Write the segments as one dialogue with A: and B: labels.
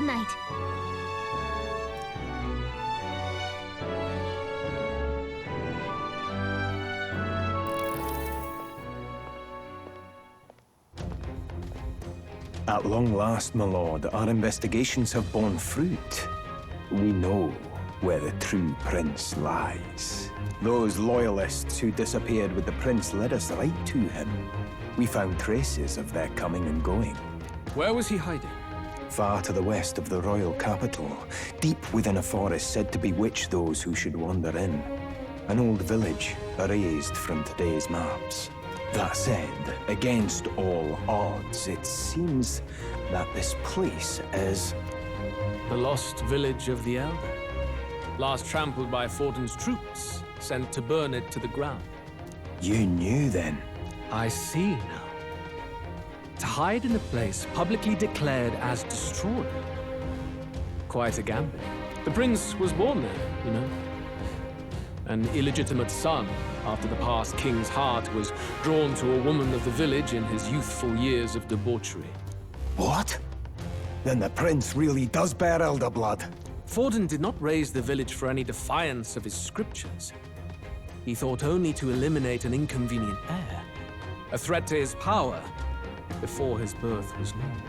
A: Good night.
B: At long last, my lord, our investigations have borne fruit. We know where the true prince lies. Those loyalists who disappeared with the prince led us right to him. We found traces of their coming and going.
C: Where was he hiding?
B: Far to the west of the royal capital, deep within a forest said to bewitch those who should wander in. An old village erased from today's maps. That said, against all odds, it seems that this place is...
C: The lost village of the Elder. Last trampled by Fortin's troops, sent to burn it to the ground.
B: You knew then?
C: I see now. To hide in a place publicly declared as destroyed. Quite a gambit. The prince was born there, you know. An illegitimate son, after the past king's heart was drawn to a woman of the village in his youthful years of debauchery.
B: What? Then the prince really does bear elder blood.
C: Fortin did not raise the village for any defiance of his scriptures. He thought only to eliminate an inconvenient heir, a threat to his power, before his birth was known.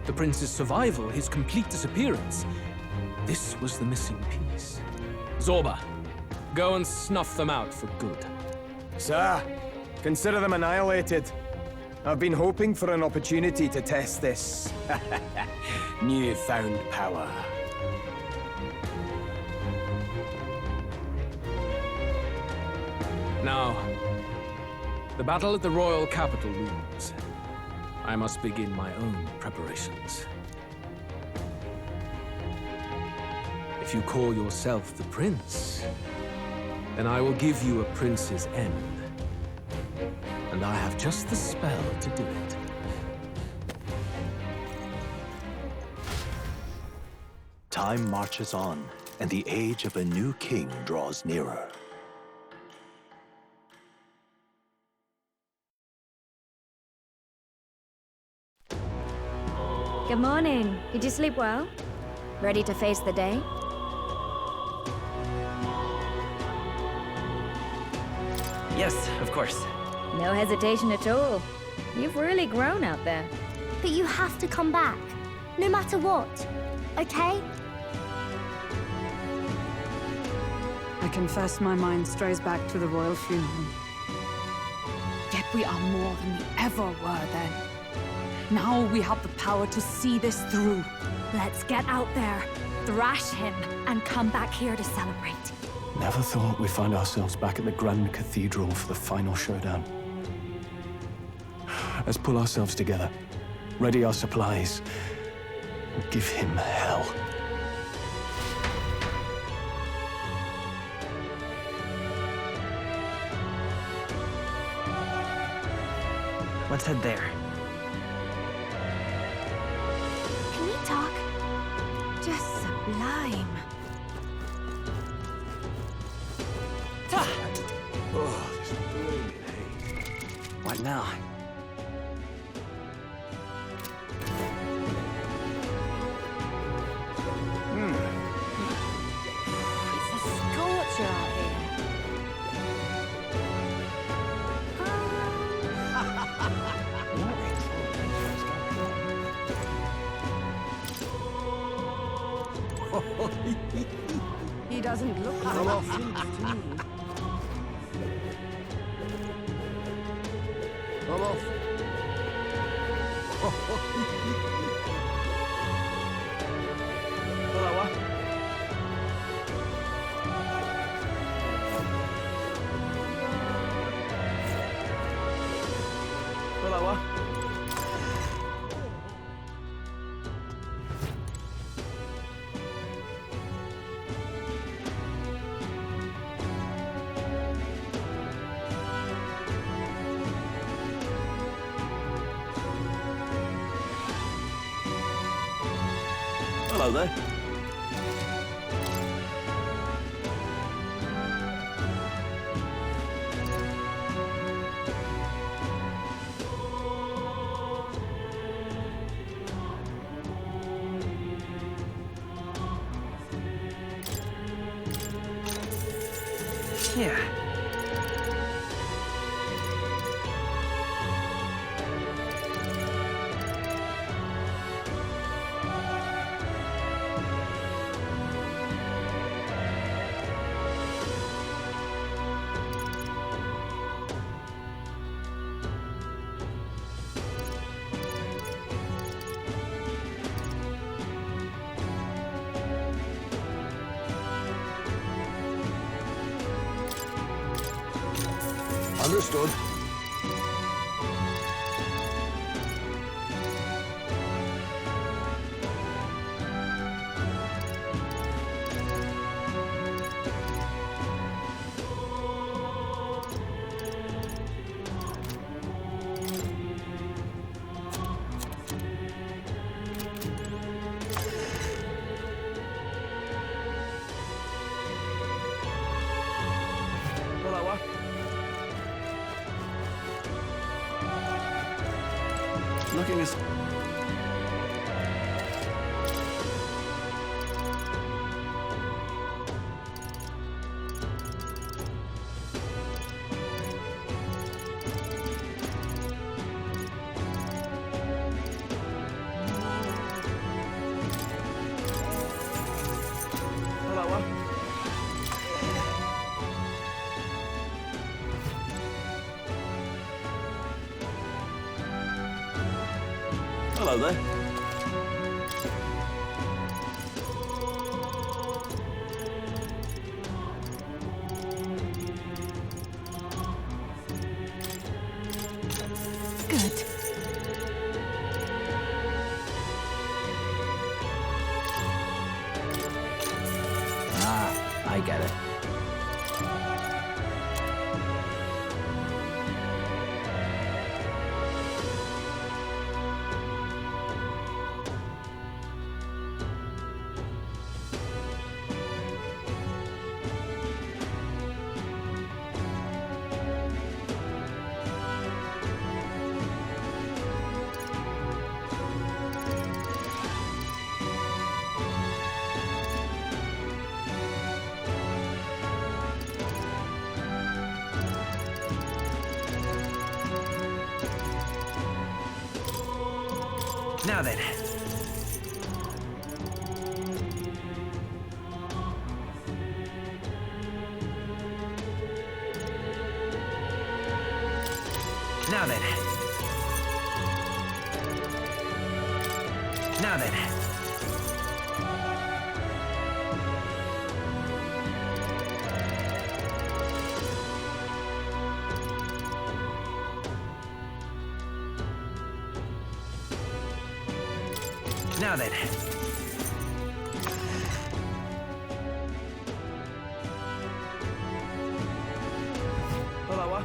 C: The prince's survival, his complete disappearance, this was the missing piece. Zorba, go and snuff them out for good.
B: Sir, consider them annihilated. I've been hoping for an opportunity to test this newfound power.
C: Now, the battle at the royal capital looms. I must begin my own preparations. If you call yourself the prince, then I will give you a prince's end. And I have just the spell to do it.
D: Time marches on, and the age of a new king draws nearer.
E: Good morning. Did you sleep well? Ready to face the day?
F: Yes, of course.
E: No hesitation at all. You've really grown out there.
A: But you have to come back, no matter what, okay?
G: I confess my mind strays back to the royal funeral. Yet we are more than we ever were then. Now we have the power to see this through.
E: Let's get out there, thrash him, and come back here to celebrate.
B: Never thought we'd find ourselves back at the Grand Cathedral for the final showdown. Let's pull ourselves together, ready our supplies, and give him hell.
F: Let's head there.
A: Can we talk?
E: Just sublime.
F: What now?
E: It's a scorcher out here.
G: He doesn't look like a flute to me.
D: Hello there.
F: Yeah.
B: Understood.
F: Hello.
B: Looking as...
F: Hello.
D: Hello there.
E: Good.
F: I get it. Now then. Now then. Now then. Now then. Hello.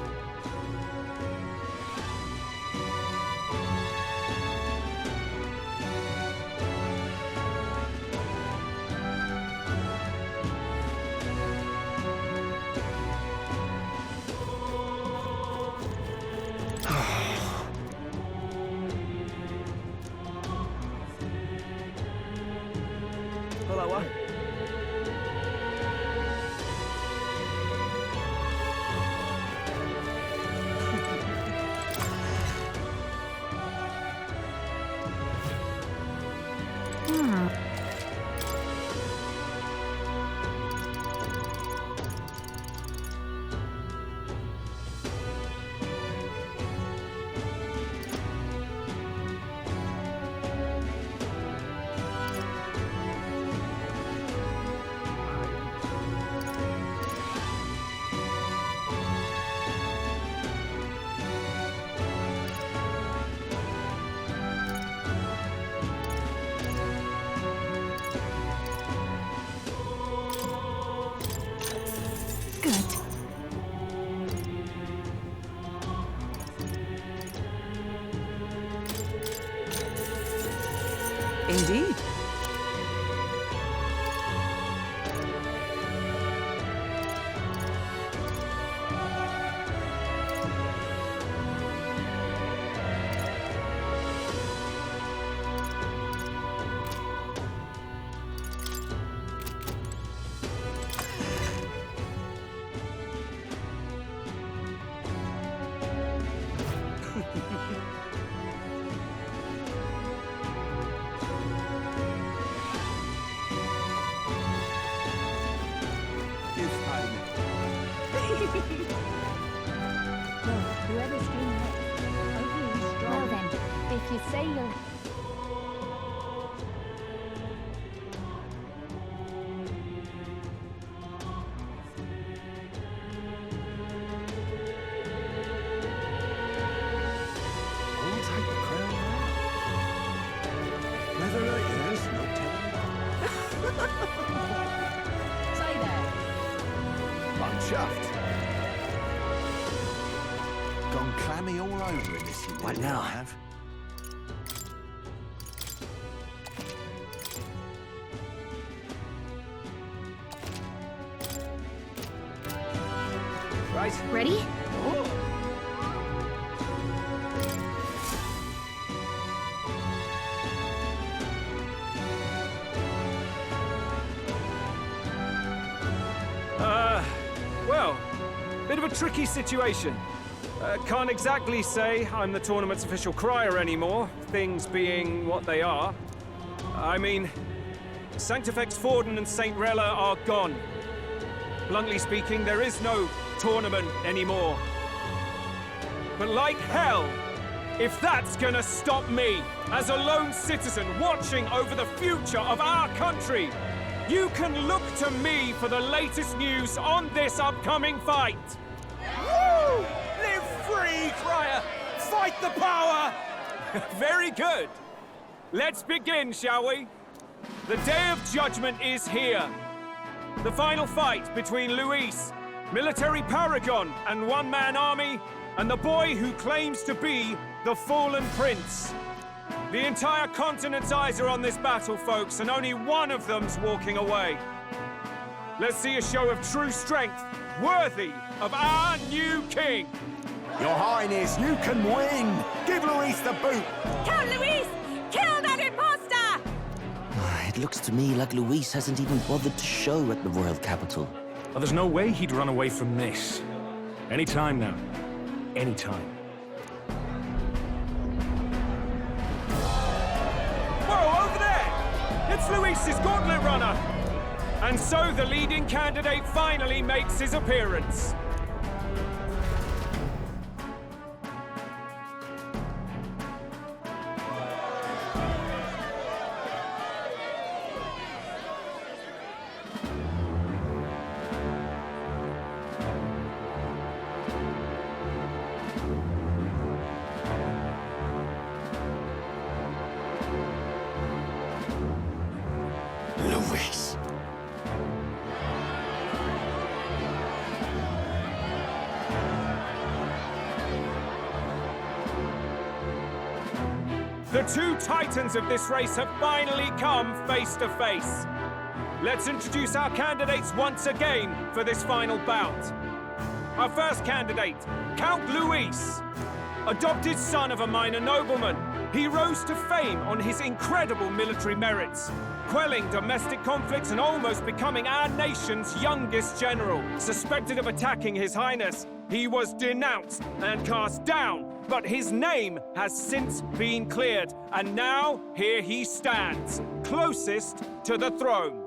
F: Hello.
E: Good.
G: Indeed.
A: Whoever's doing it, hopefully he's strong. Well then, if you say you'll...
B: I'll take the crown now. Whether it is, no telling.
A: Say there.
B: I'm chuffed. Gone clammy all over in this, you
F: What
B: really
F: now?
B: have.
F: Right.
E: Ready?
H: Well, bit of a tricky situation. Can't exactly say I'm the tournament's official crier anymore, things being what they are. I mean, Sanctifex Forden and St. Rella are gone. Bluntly speaking, there is no tournament anymore. But like hell, if that's gonna stop me, as a lone citizen watching over the future of our country, you can look to me for the latest news on this upcoming fight. Woo! Live free, crier! Fight the power! Very good. Let's begin, shall we? The Day of Judgment is here. The final fight between Luis, military paragon and one-man army, and the boy who claims to be the fallen prince. The entire continent's eyes are on this battle, folks, and only one of them's walking away. Let's see a show of true strength, worthy of our new king.
B: Your Highness, you can win! Give Luis the boot!
E: Count Luis! Kill that imposter!
I: It looks to me like Luis hasn't even bothered to show at the royal capital.
H: Well, there's no way he'd run away from this. Any time now. Any time. Whoa, over there! It's Luis's gauntlet runner! And so the leading candidate finally makes his appearance.
I: Luis.
H: The two titans of this race have finally come face to face. Let's introduce our candidates once again for this final bout. Our first candidate, Count Luis. Adopted son of a minor nobleman, he rose to fame on his incredible military merits, quelling domestic conflicts and almost becoming our nation's youngest general. Suspected of attacking His Highness, he was denounced and cast down, but his name has since been cleared, and now here he stands, closest to the throne.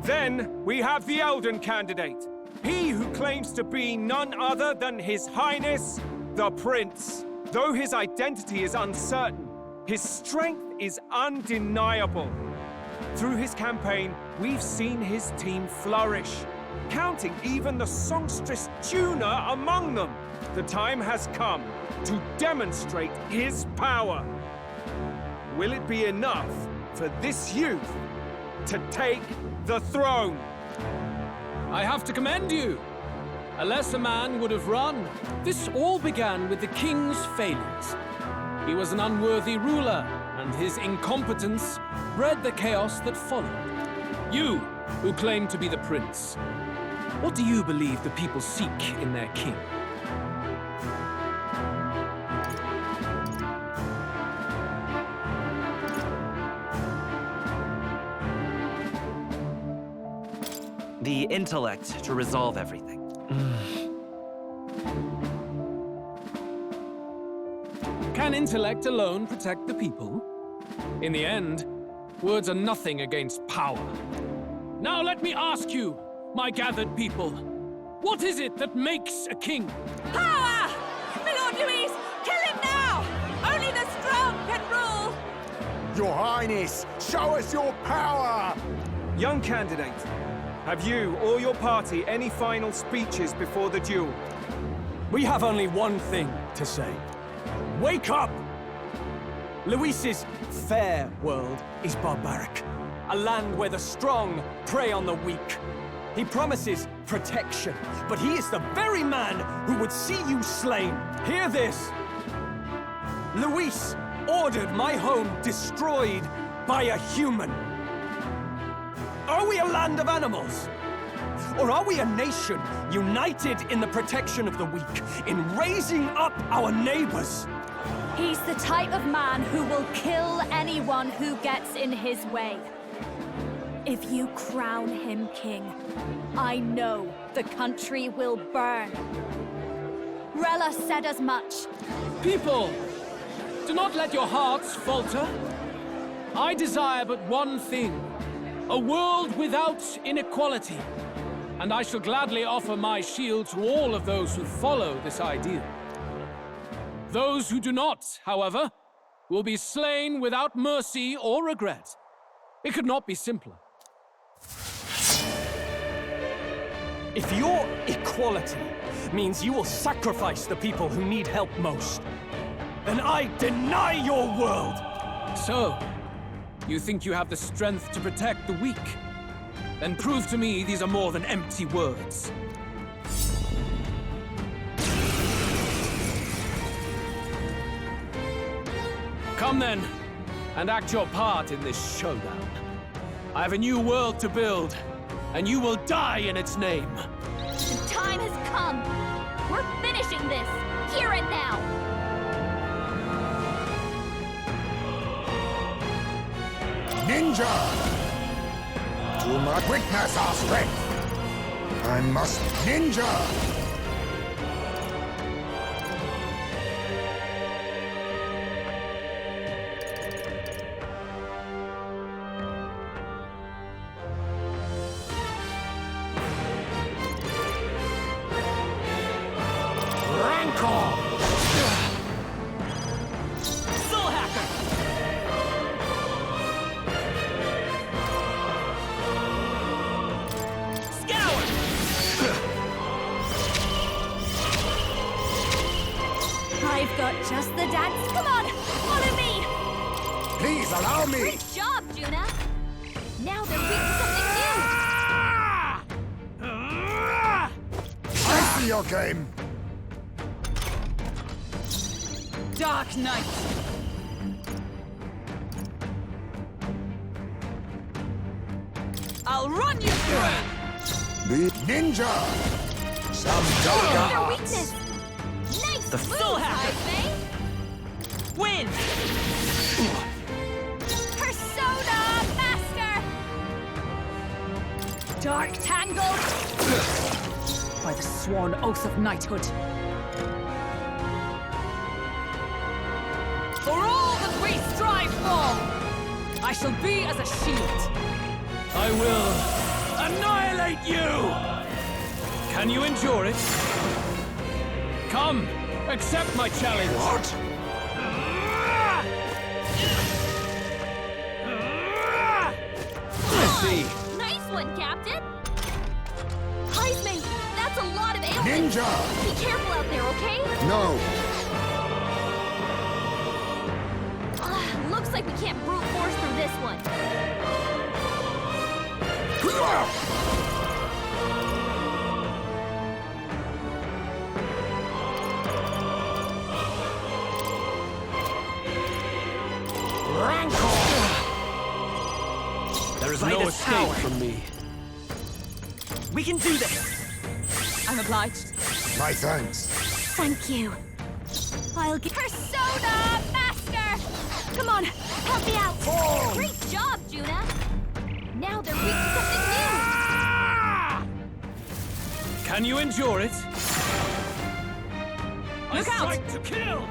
H: Then we have the Elden candidate, he who claims to be none other than His Highness, the Prince. Though his identity is uncertain, his strength is undeniable. Through his campaign, we've seen his team flourish, counting even the songstress Juna among them. The time has come to demonstrate his power. Will it be enough for this youth to take the throne?
C: I have to commend you. A lesser man would have run. This all began with the king's failures. He was an unworthy ruler, and his incompetence bred the chaos that followed. You, who claim to be the prince, what do you believe the people seek in their king?
F: The intellect to resolve everything.
C: Can intellect alone protect the people? In the end, words are nothing against power. Now let me ask you, my gathered people, what is it that makes a king?
E: Power! My Lord Louise, kill him now! Only the strong can rule!
J: Your Highness, show us your power!
H: Young candidate, have you or your party any final speeches before the duel?
J: We have only one thing to say. Wake up! Luis's fair world is barbaric. A land where the strong prey on the weak. He promises protection, but he is the very man who would see you slain. Hear this! Luis ordered my home destroyed by a human. Are we a land of animals? Or are we a nation united in the protection of the weak, in raising up our neighbors?
E: He's the type of man who will kill anyone who gets in his way. If you crown him king, I know the country will burn. Rella said as much.
C: People, do not let your hearts falter. I desire but one thing, a world without inequality. And I shall gladly offer my shield to all of those who follow this ideal. Those who do not, however, will be slain without mercy or regret. It could not be simpler.
J: If your equality means you will sacrifice the people who need help most, then I deny your world!
C: So, you think you have the strength to protect the weak? Then prove to me these are more than empty words. Come then, and act your part in this showdown. I have a new world to build, and you will die in its name.
A: The time has come. We're finishing this, here and now.
K: Ninja! Do not witness our strength! I must ninja!
A: I've got just the dance. Come on, follow me.
K: Please allow me!
A: Great job, Juna. Now they're reading something new.
K: I see your game!
G: Dark Knight! I'll run you through it!
K: The ninja! Some darker
A: Their
K: arts!
A: weakness. Nice
F: The
A: move,
F: full hacker.
A: Jaime.
F: Win!
A: Persona Master.
E: Dark Tangle!
G: By the sworn oath of knighthood. For all that we strive for, I shall be as a shield.
C: I will annihilate you! Can you endure it? Come, accept my challenge.
K: What?
C: Let's see.
A: Nice one, Captain. Jaime, that's a lot of ailments.
K: Ninja!
A: Be careful out there, okay?
K: No!
A: Looks like we can't brute force through this one.
C: There is
F: By
C: no
F: the
C: escape
F: power.
C: from me.
F: We can do this!
G: I'm obliged.
K: My thanks.
A: Thank you. I'll get Persona Master! Come on, help me out.
K: Form!
A: Great job, Juna. Now they're reading something new.
C: Can you endure it?
G: Look
C: I
G: out!
C: strike to kill!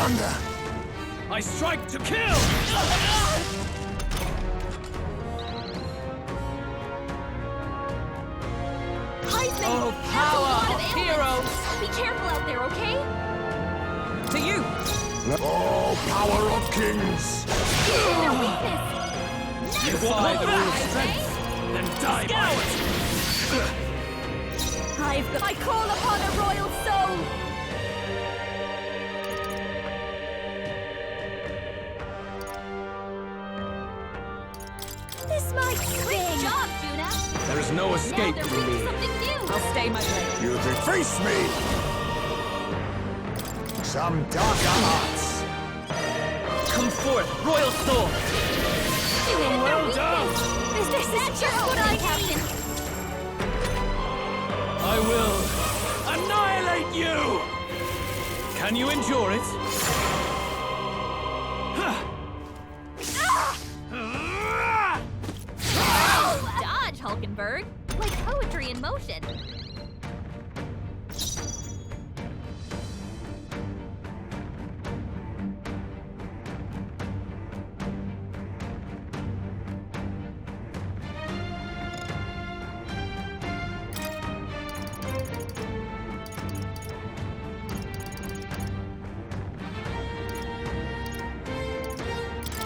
K: Thunder!
C: I strike to kill!
E: Heisman,
F: Oh,
E: that's a
F: power
E: lot
F: of
E: ailments. Be careful out there, okay?
F: To you!
K: Oh, power of kings!
E: No weakness.
C: Defy the rule of strength, then die by it!
E: I call upon a royal soul. This might sting. Great job, Juna.
C: There is no escape
E: Now
C: from
E: they're
C: me.
E: reaching something new.
F: I'll stay my blade.
K: You deface me! Some darker arts!
F: Come forth, royal soul!
E: Well done. This is just what I need.
C: I will annihilate you! Can you endure it?
E: Dodge, Hulkenberg. Like poetry in motion.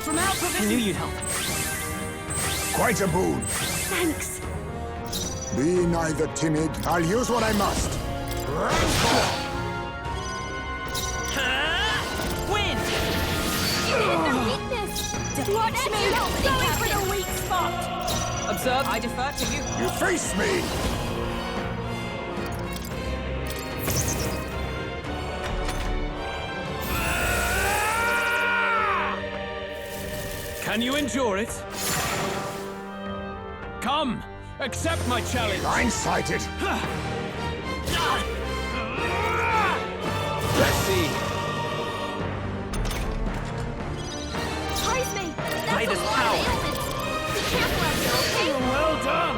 F: From out of I knew you'd help.
K: Quite a boon.
E: Thanks.
K: Be neither timid. I'll use what I must. Rancor!
F: Win!
E: Their weakness. Watch me. Going for the weak spot.
F: Observe, I defer to you.
K: You face me!
C: Can you endure it? Come, accept my challenge.
K: Blindsighted!
C: Let's see.
E: Heisman, that's
F: Midas
E: a lot
F: power.
E: of ailments. Be careful out there, okay?
C: Well done.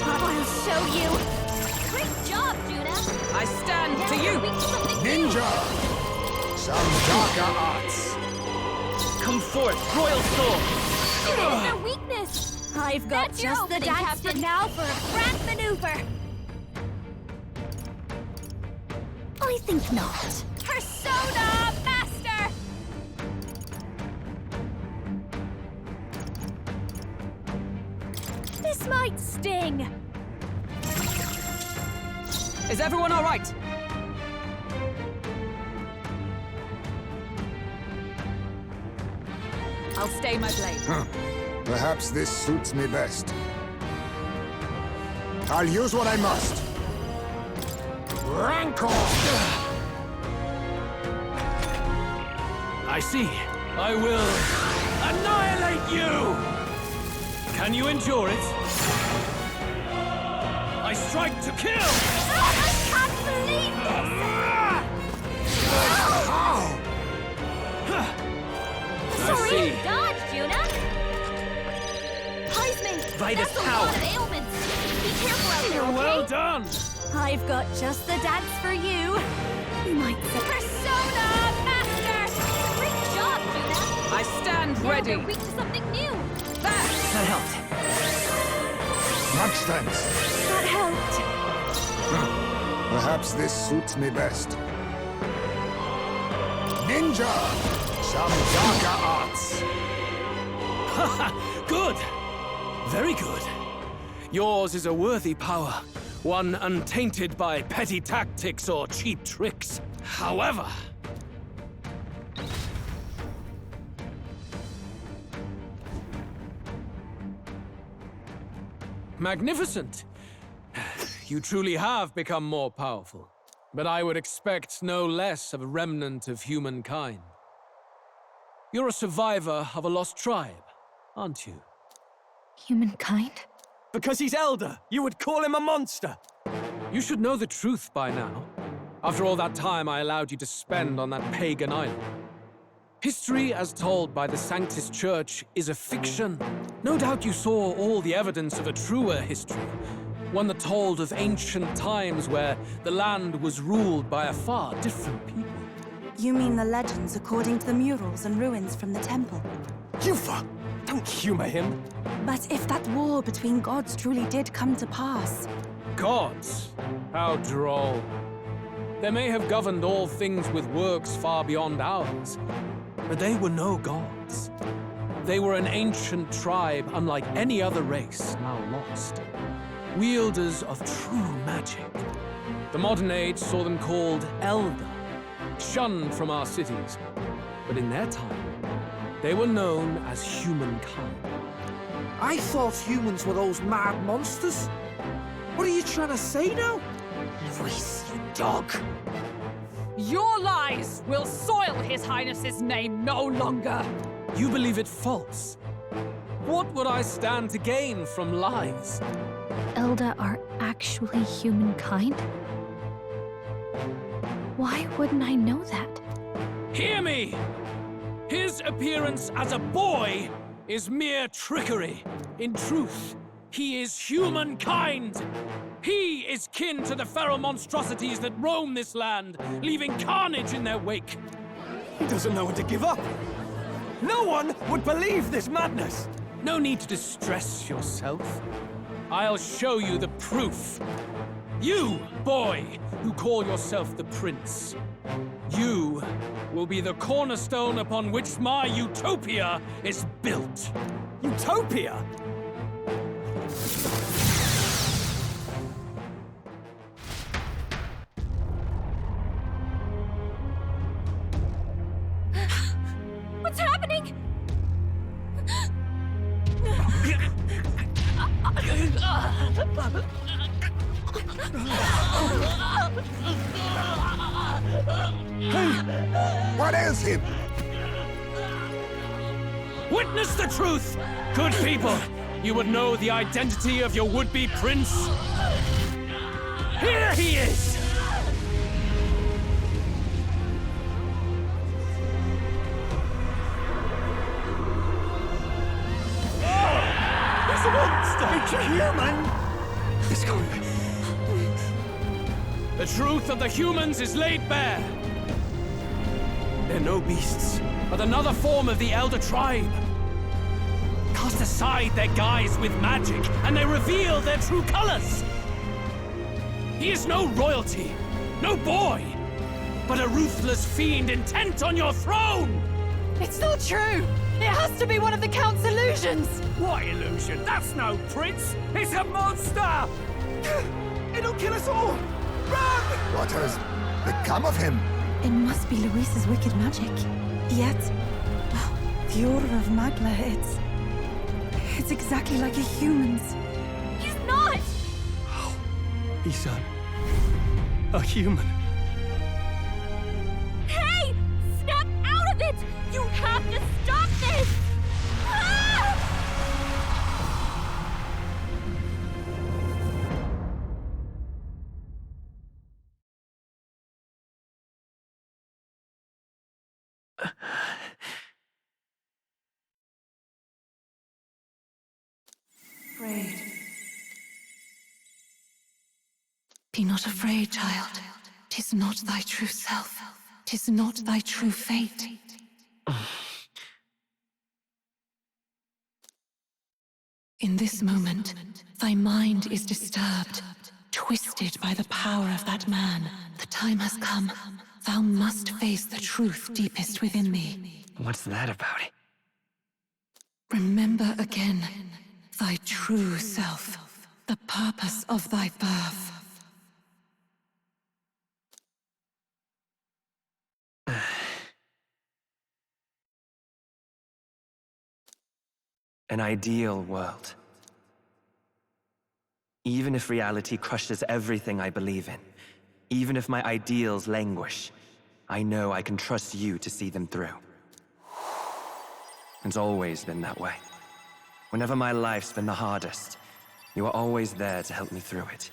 E: I'll show you. Great job, Juna.
F: I stand
E: Now
F: to
E: we're
F: you.
E: weak to something new.
K: Ninja! Some darker arts!
F: Come forth, royal soul!
E: Their weakness. I've got
A: That's your
E: just the
A: opening,
E: dance
A: Captain.
E: for now for a grand maneuver. I think not.
A: Persona Master!
E: This might sting.
F: Is everyone all right? I'll stay my blade.
K: Perhaps this suits me best. I'll use what I must. Rancor!
C: I see. I will annihilate you! Can you endure it? I strike to kill!
E: I can't believe
C: I see.
E: Dodge, Juna. Heisman,
F: Vitus
E: that's a
F: power.
E: lot of ailments. Be careful out there, okay?
C: Well done!
E: I've got just the dance for you. You might say
A: Persona Master!
E: great job, Juna.
F: I stand
E: Now
F: ready.
E: they're weak to something new.
F: That helped.
K: Much thanks.
E: That helped.
K: Perhaps this suits me best. Ninja! Some darker arts.
C: Good! Very good. Yours is a worthy power, one untainted by petty tactics or cheap tricks. However, magnificent! You truly have become more powerful. But I would expect no less of a remnant of humankind. You're a survivor of a lost tribe, aren't you?
E: Humankind?
J: Because he's elder, you would call him a monster.
C: You should know the truth by now. After all that time I allowed you to spend on that pagan island. History, as told by the Sanctus Church, is a fiction. No doubt you saw all the evidence of a truer history. One that told of ancient times where the land was ruled by a far different people.
L: You mean the legends according to the murals and ruins from the temple?
J: Yufa! Don't humor him.
L: But if that war between gods truly did come to pass...
C: Gods? How droll. They may have governed all things with works far beyond ours, but they were no gods. They were an ancient tribe unlike any other race now lost. Wielders of true magic. The modern age saw them called Elder, shunned from our cities. But in their time, they were known as humankind.
M: I thought humans were those mad monsters. What are you trying to say now?
I: Luis, you dog.
F: Your lies will soil His Highness's name no longer.
C: You believe it false? What would I stand to gain from lies?
A: Elder are actually humankind? Why wouldn't I know that?
C: Hear me! His appearance as a boy is mere trickery. In truth, he is humankind. He is kin to the feral monstrosities that roam this land, leaving carnage in their wake.
J: He doesn't know when to give up. No one would believe this madness.
C: No need to distress yourself. I'll show you the proof. You, boy, who call yourself the prince. You will be the cornerstone upon which my utopia is built.
J: Utopia?
A: What's happening?
K: What ails him?
C: Witness the truth, good people. You would know the identity of your would-be prince. Here he is!
J: He's a monster!
K: It's a human!
J: It's gone.
C: The truth of the humans is laid bare. They're no beasts, but another form of the Elder Tribe. Cast aside their guise with magic, and they reveal their true colors. He is no royalty, no boy, but a ruthless fiend intent on your throne!
E: It's not true! It has to be one of the Count's illusions!
H: What illusion? That's no prince! It's a monster!
J: It'll kill us all! Run!
K: What has become of him?
L: It must be Luis's wicked magic. Yet, the aura of Magla, it's exactly like a human's.
A: He's not!
J: He's a human.
A: Hey! Snap out of it! You have to stop this! Ah!
L: Afraid. Be not afraid, child. 'Tis not thy true self. 'Tis not thy true fate. In this moment, thy mind is disturbed, twisted by the power of that man. The time has come. Thou must face the truth deepest within thee.
M: What's that about?
L: Remember again thy true self, the purpose of thy birth.
M: An ideal world. Even if reality crushes everything I believe in, even if my ideals languish, I know I can trust you to see them through. It's always been that way. Whenever my life's been the hardest, you are always there to help me through it.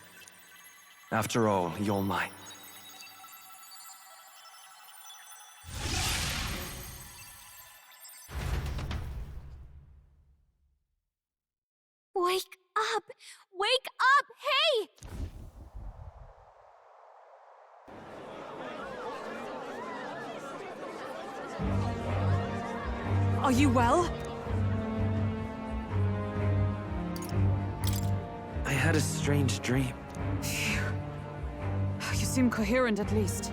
M: After all, you're mine.
A: Wake up! Wake up! Hey!
G: Are you well?
M: I had a strange dream.
G: You seem coherent, at least.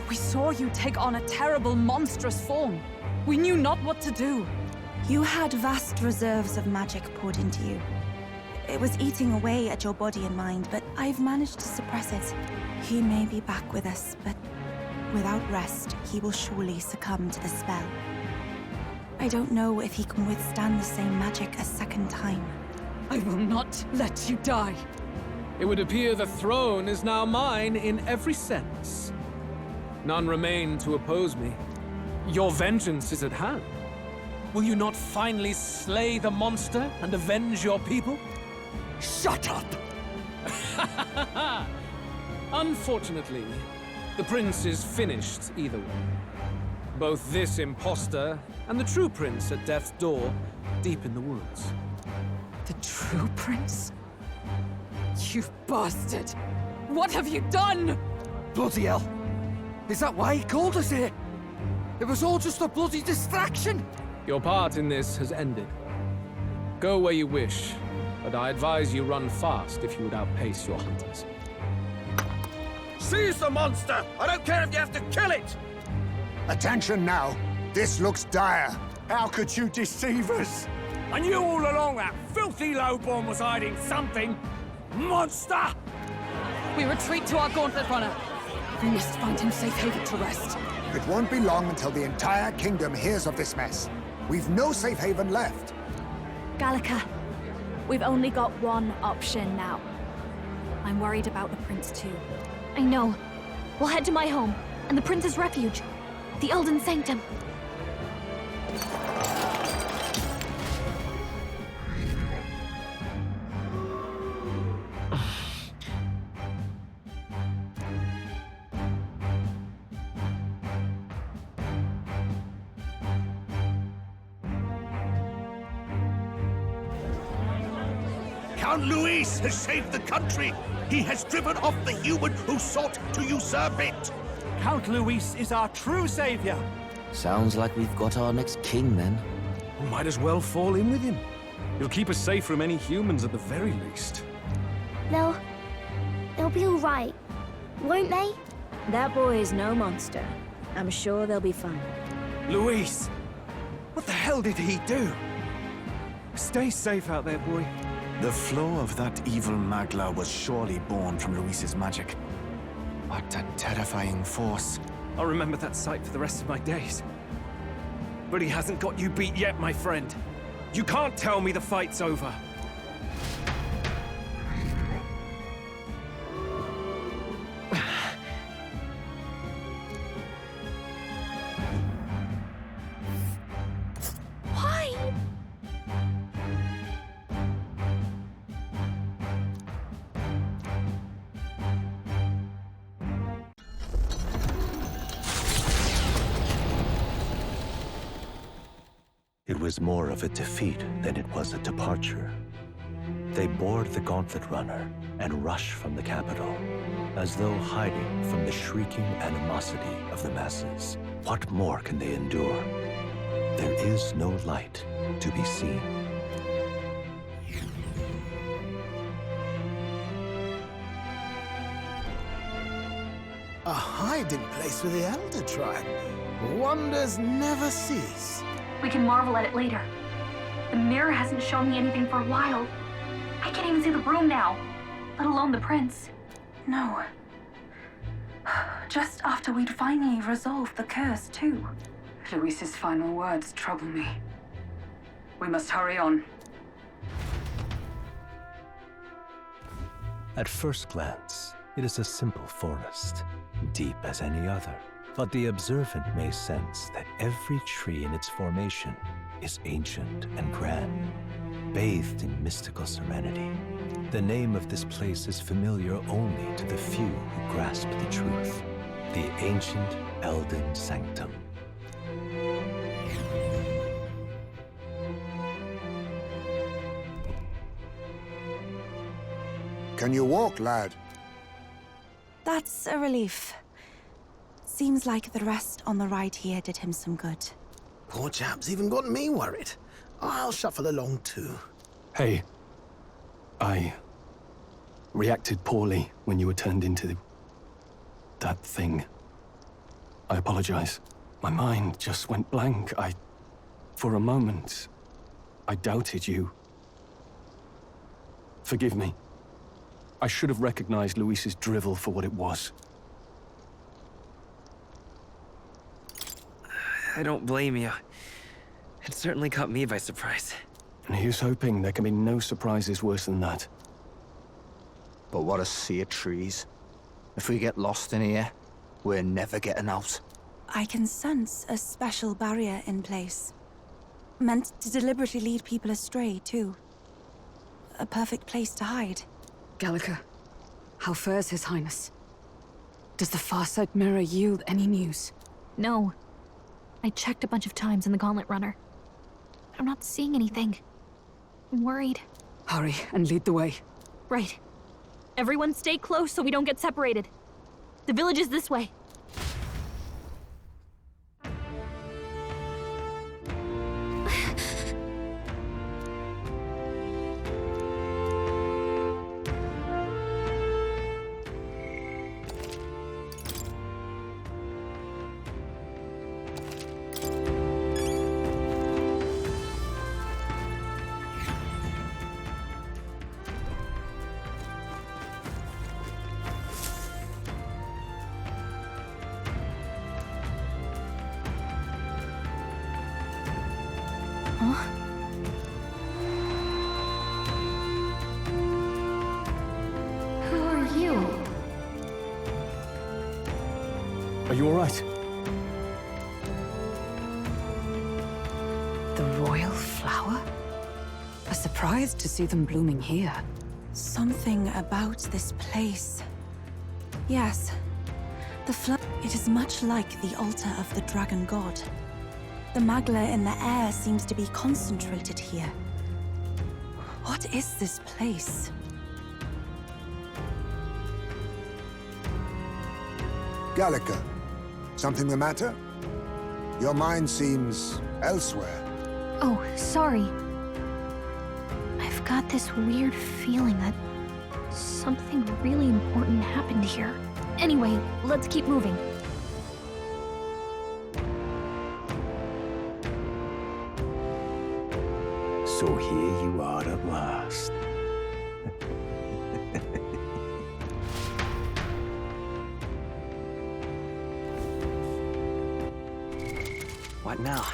G: We saw you take on a terrible, monstrous form. We knew not what to do.
A: You had vast reserves of magic poured into you. It was eating away at your body and mind, but I've managed to suppress it. He may be back with us, but without rest, he will surely succumb to the spell. I don't know if he can withstand the same magic a second time.
G: I will not let you die.
C: It would appear the throne is now mine in every sense. None remain to oppose me. Your vengeance is at hand. Will you not finally slay the monster and avenge your people?
J: Shut up!
C: Unfortunately, the prince is finished either way. Both this imposter and the true prince at death's door, deep in the woods.
G: The true prince? You bastard! What have you done?
J: Bloody hell! Is that why he called us here? It was all just a bloody distraction!
C: Your part in this has ended. Go where you wish, but I advise you run fast if you would outpace your hunters.
K: Seize the monster! I don't care if you have to kill it! Attention now. This looks dire. How could you deceive us?
J: I knew all along that filthy lowborn was hiding something! Monster!
G: We retreat to our gauntlet runner. We must find him safe haven to rest.
K: It won't be long until the entire kingdom hears of this mess. We've no safe haven left.
E: Gallica, we've only got one option now. I'm worried about the prince too. I know. We'll head to my home, and the prince's refuge. The Elden Sanctum.
K: Count Luis has saved the country. He has driven off the human who sought to usurp it.
J: Count Luis is our true savior.
I: Sounds like we've got our next king, then.
J: We might as well fall in with him. He'll keep us safe from any humans at the very least.
N: They'll be all right, won't they?
O: That boy is no monster. I'm sure they'll be fine.
J: Luis! What the hell did he do? Stay safe out there, boy.
B: The flow of that evil Magla was surely born from Luis's magic. What a terrifying force.
J: I'll remember that sight for the rest of my days. But he hasn't got you beat yet, my friend. You can't tell me the fight's over.
D: It was more of a defeat than it was a departure. They board the gauntlet runner and rush from the capital, as though hiding from the shrieking animosity of the masses. What more can they endure? There is no light to be seen.
K: A hiding place for the Elder Tribe. Wonders never cease.
P: We can marvel at it later. The mirror hasn't shown me anything for a while. I can't even see the broom now, let alone the prince. No. Just after we'd finally resolved the curse, too.
F: Luis's final words trouble me. We must hurry on.
D: At first glance, it is a simple forest, deep as any other. But the observant may sense that every tree in its formation is ancient and grand, bathed in mystical serenity. The name of this place is familiar only to the few who grasp the truth. The ancient Elden Sanctum.
K: Can you walk, lad?
A: That's a relief. Seems like the rest on the ride here did him some good.
Q: Poor chap's even got me worried. I'll shuffle along too.
D: Hey, I reacted poorly when you were turned into that thing. I apologize. My mind just went blank. For a moment, I doubted you. Forgive me. I should have recognized Luis's drivel for what it was.
M: I don't blame you. It certainly caught me by surprise.
D: And here's hoping there can be no surprises worse than that.
K: But what a sea of trees. If we get lost in here, we're never getting out.
A: I can sense a special barrier in place. Meant to deliberately lead people astray, too. A perfect place to hide.
G: Gallica, how fares His Highness? Does the Farsight mirror yield any news?
P: No. I checked a bunch of times in the Gauntlet Runner. I'm not seeing anything. I'm worried.
G: Hurry and lead the way.
P: Right. Everyone stay close so we don't get separated. The village is this way. Who are you?
D: Are you all right?
G: The royal flower? A surprise to see them blooming here.
A: Something about this place. Yes. The flower. It is much like the altar of the dragon god. The magla in the air seems to be concentrated here. What is this place?
K: Gallica, something the matter? Your mind seems elsewhere.
P: Oh, sorry. I've got this weird feeling that something really important happened here. Anyway, let's keep moving.
B: So here you are at last.
M: What now?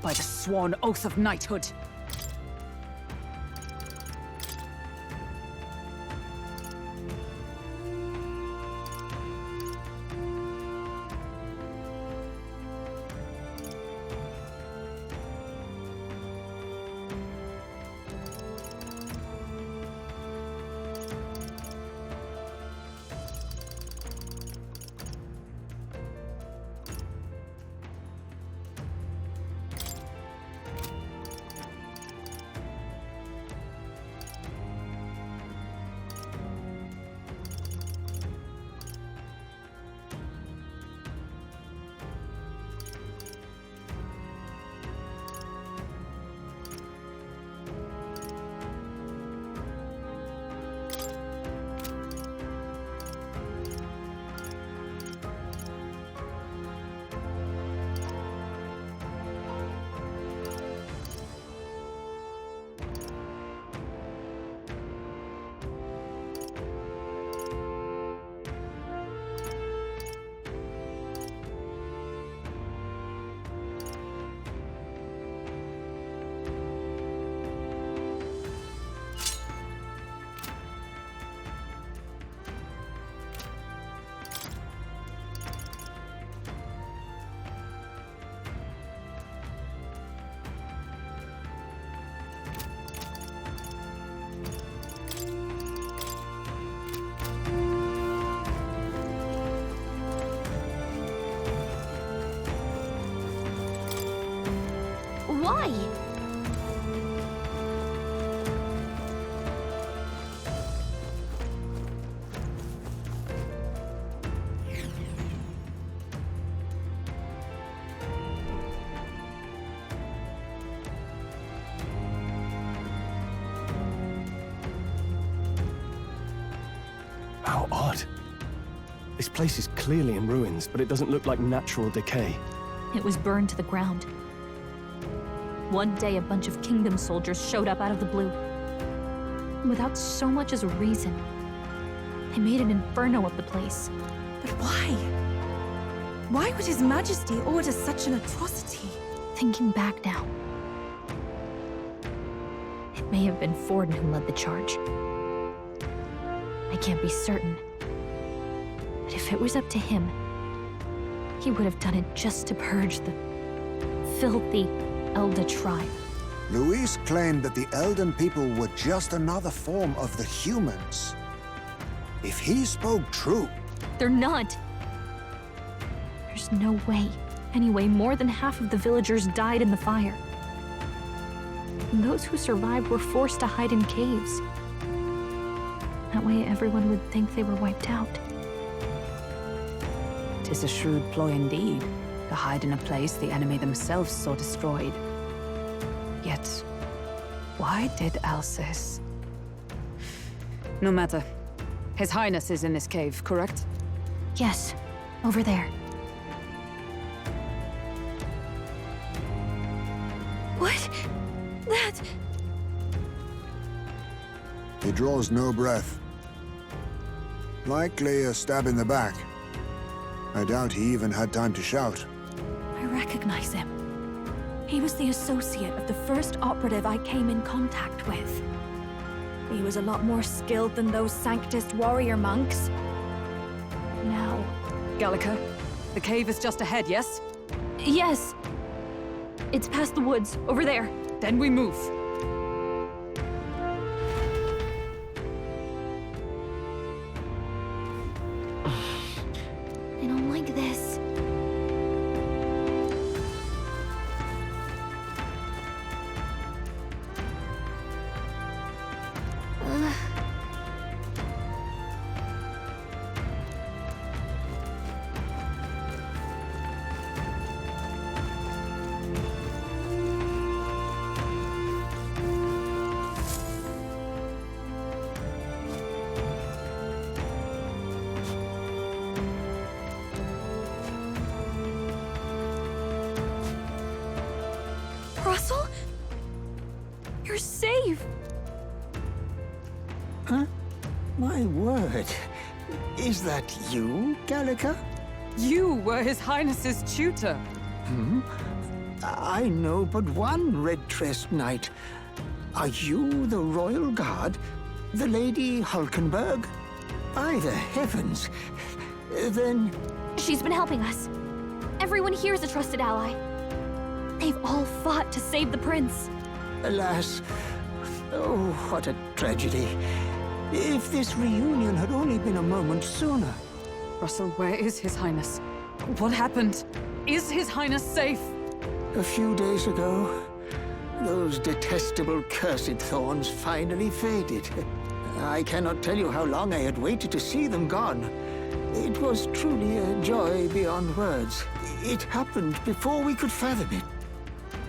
G: By the sworn oath of knighthood.
P: Why?
J: This place is clearly in ruins, but it doesn't look like natural decay.
P: It was burned to the ground. One day, a bunch of Kingdom soldiers showed up out of the blue. Without so much as a reason. They made an inferno of the place.
A: But why? Why would His Majesty order such an atrocity?
P: Thinking back now, it may have been Forden who led the charge. I can't be certain. But if it was up to him, he would have done it just to purge the filthy Elder tribe.
K: Luis claimed that the Elden people were just another form of the humans. If he spoke true...
P: They're not. There's no way. Anyway, more than half of the villagers died in the fire. And those who survived were forced to hide in caves. That way everyone would think they were wiped out.
G: 'Tis a shrewd ploy indeed, to hide in a place the enemy themselves saw destroyed. Yet, why did Alcest? No matter. His Highness is in this cave, correct?
P: Yes, over there. What? That...
K: He draws no breath. Likely a stab in the back. I doubt he even had time to shout.
P: I recognize him. He was the associate of the first operative I came in contact with. He was a lot more skilled than those Sanctist warrior monks. Now...
G: Gallica, the cave is just ahead, yes?
P: Yes. It's past the woods, over there.
G: Then we move.
P: I don't like this. Russell? You're safe!
Q: Huh? My word. Is that you, Gallica?
G: You were His Highness's tutor.
Q: Hmm? I know but one red-tressed knight. Are you the Royal Guard? The Lady Hulkenberg? By the heavens! Then...
P: She's been helping us. Everyone here is a trusted ally. They've all fought to save the prince.
Q: Alas. Oh, what a tragedy. If this reunion had only been a moment sooner.
G: Russell, where is His Highness? What happened? Is His Highness safe?
Q: A few days ago, those detestable cursed thorns finally faded. I cannot tell you how long I had waited to see them gone. It was truly a joy beyond words. It happened before we could fathom it.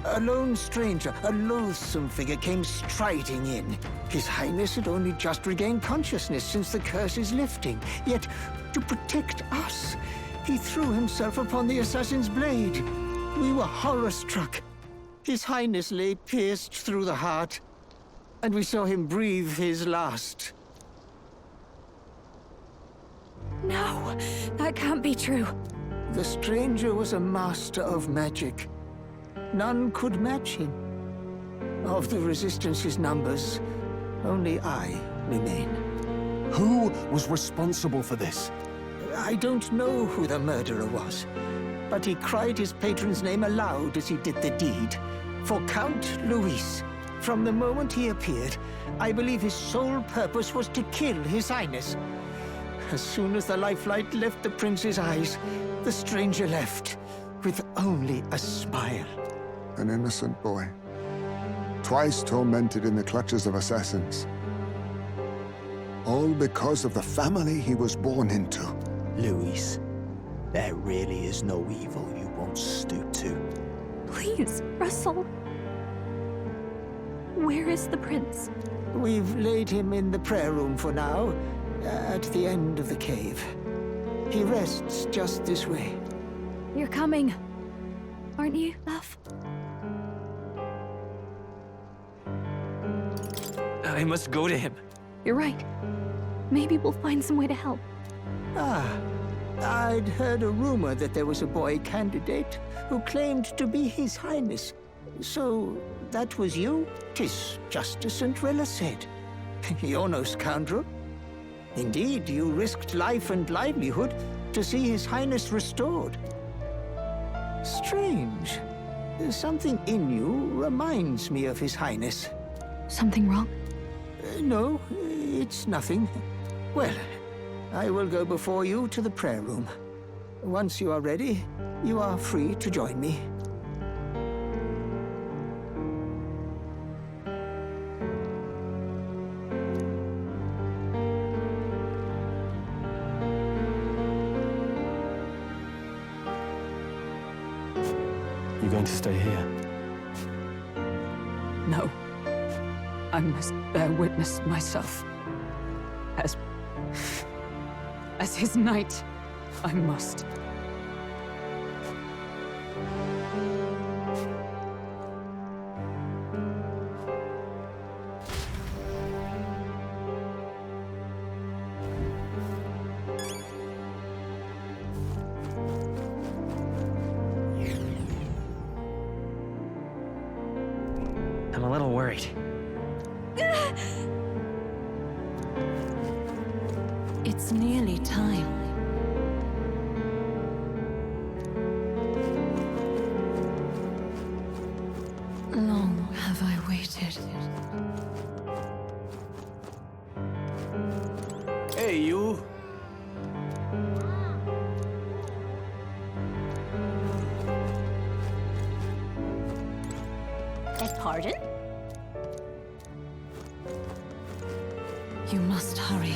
Q: A lone stranger, a loathsome figure, came striding in. His Highness had only just regained consciousness since the curse's lifting. Yet, to protect us, he threw himself upon the assassin's blade. We were horror-struck. His Highness lay pierced through the heart, and we saw him breathe his last.
P: No, that can't be true.
Q: The stranger was a master of magic. None could match him. Of the Resistance's numbers, only I remain.
J: Who was responsible for this?
Q: I don't know who the murderer was, but he cried his patron's name aloud as he did the deed. For Count Luis, from the moment he appeared, I believe his sole purpose was to kill His Highness. As soon as the lifelight left the prince's eyes, the stranger left, with only a smile.
K: An innocent boy. Twice tormented in the clutches of assassins. All because of the family he was born into.
B: Luis, there really is no evil you won't stoop to.
P: Please, Russell. Where is the prince?
Q: We've laid him in the prayer room for now, at the end of the cave. He rests just this way.
P: You're coming, aren't you, love?
M: I must go to him.
P: You're right. Maybe we'll find some way to help.
Q: Ah, I'd heard a rumor that there was a boy candidate who claimed to be His Highness. So, that was you? 'Tis just as Cinderella said. You're no scoundrel. Indeed, you risked life and livelihood to see His Highness restored. Strange. Something in you reminds me of His Highness.
P: Something wrong?
Q: No, it's nothing. Well, I will go before you to the prayer room. Once you are ready, you are free to join me.
B: You going to stay here?
G: No. I must bear witness myself. As his knight, I must.
M: I'm a little worried.
L: It's nearly time. Long have I waited.
J: Hey, you.
O: Beg pardon?
L: You must hurry.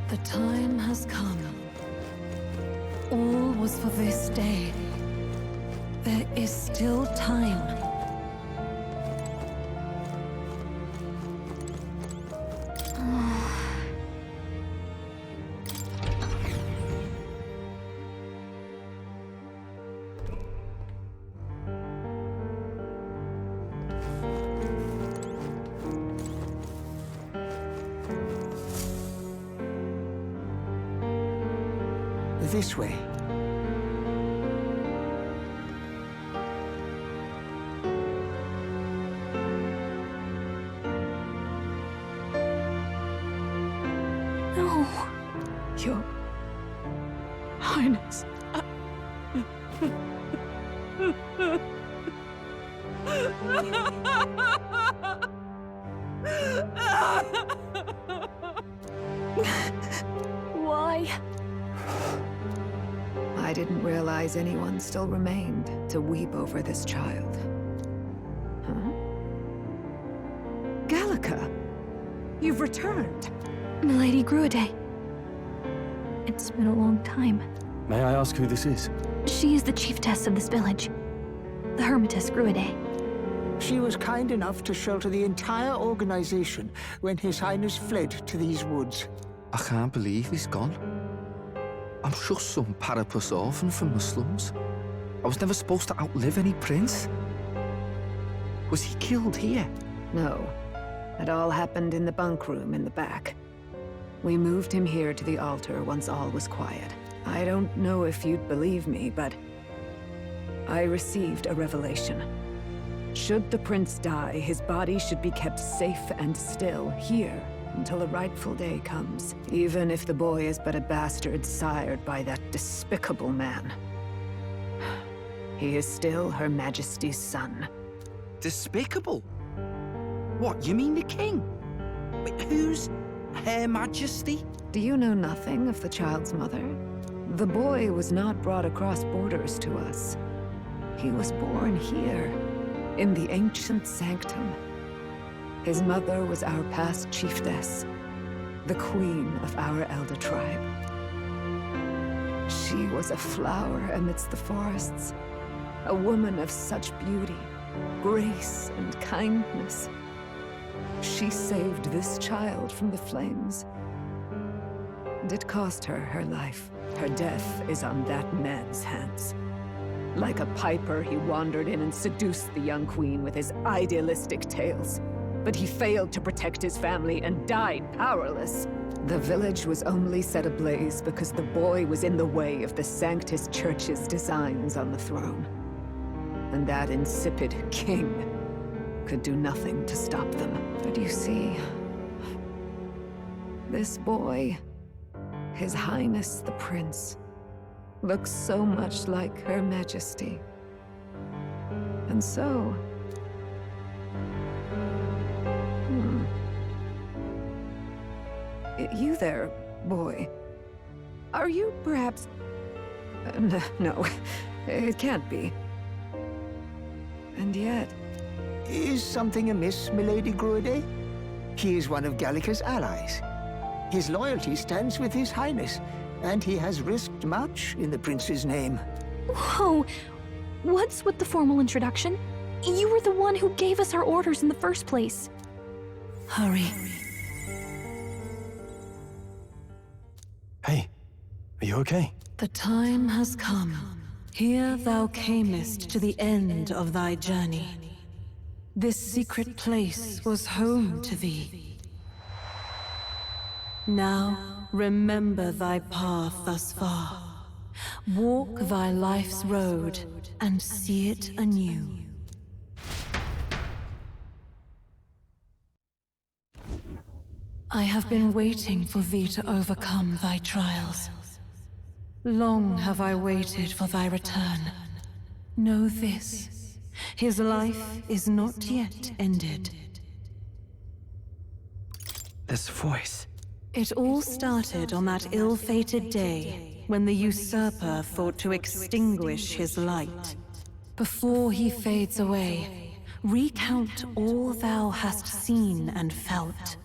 L: The time has come. All was for this day. There is still time.
Q: This way.
G: No. Your Highness.
E: Why?
R: I didn't realize anyone still remained to weep over this child. Huh?
S: Gallica, you've returned.
P: Milady Gruidae. It's been a long time.
B: May I ask who this is?
P: She is the chiefess of this village. The Hermitess Gruidae.
Q: She was kind enough to shelter the entire organization when His Highness fled to these woods.
I: I can't believe he's gone. I'm just some parapus orphan from the slums. I was never supposed to outlive any prince. Was he killed here?
R: No. It all happened in the bunk room in the back. We moved him here to the altar once all was quiet. I don't know if you'd believe me, but I received a revelation. Should the prince die, his body should be kept safe and still here until a rightful day comes, even if the boy is but a bastard sired by that despicable man. He is still Her Majesty's son.
I: Despicable? What, you mean the king? Wait, who's Her Majesty?
R: Do you know nothing of the child's mother? The boy was not brought across borders to us. He was born here, in the ancient sanctum. His mother was our past chiefess, the queen of our elder tribe. She was a flower amidst the forests, a woman of such beauty, grace, and kindness. She saved this child from the flames. And it cost her her life. Her death is on that man's hands. Like a piper, he wandered in and seduced the young queen with his idealistic tales. But he failed to protect his family and died powerless. The village was only set ablaze because the boy was in the way of the Sanctus Church's designs on the throne. And that insipid king could do nothing to stop them. But you see, this boy, His Highness the Prince, looks so much like Her Majesty. And so... You there, boy. Are you perhaps... No, it can't be. And yet...
Q: Is something amiss, Milady Gruede? He is one of Gallica's allies. His loyalty stands with His Highness, and he has risked much in the Prince's name.
P: Whoa! What's with the formal introduction? You were the one who gave us our orders in the first place.
L: Hurry.
D: Hey, are you okay?
L: The time has come. Here thou camest to the end of thy journey. This secret place was home to thee. Now, remember thy path thus far. Walk thy life's road and see it anew. I have been waiting for thee to overcome thy trials. Long have I waited for thy return. Know this, his life is not yet ended.
M: This voice...
L: It all started on that ill-fated day when the usurper thought to extinguish his light. Before he fades away, recount all thou hast seen and felt,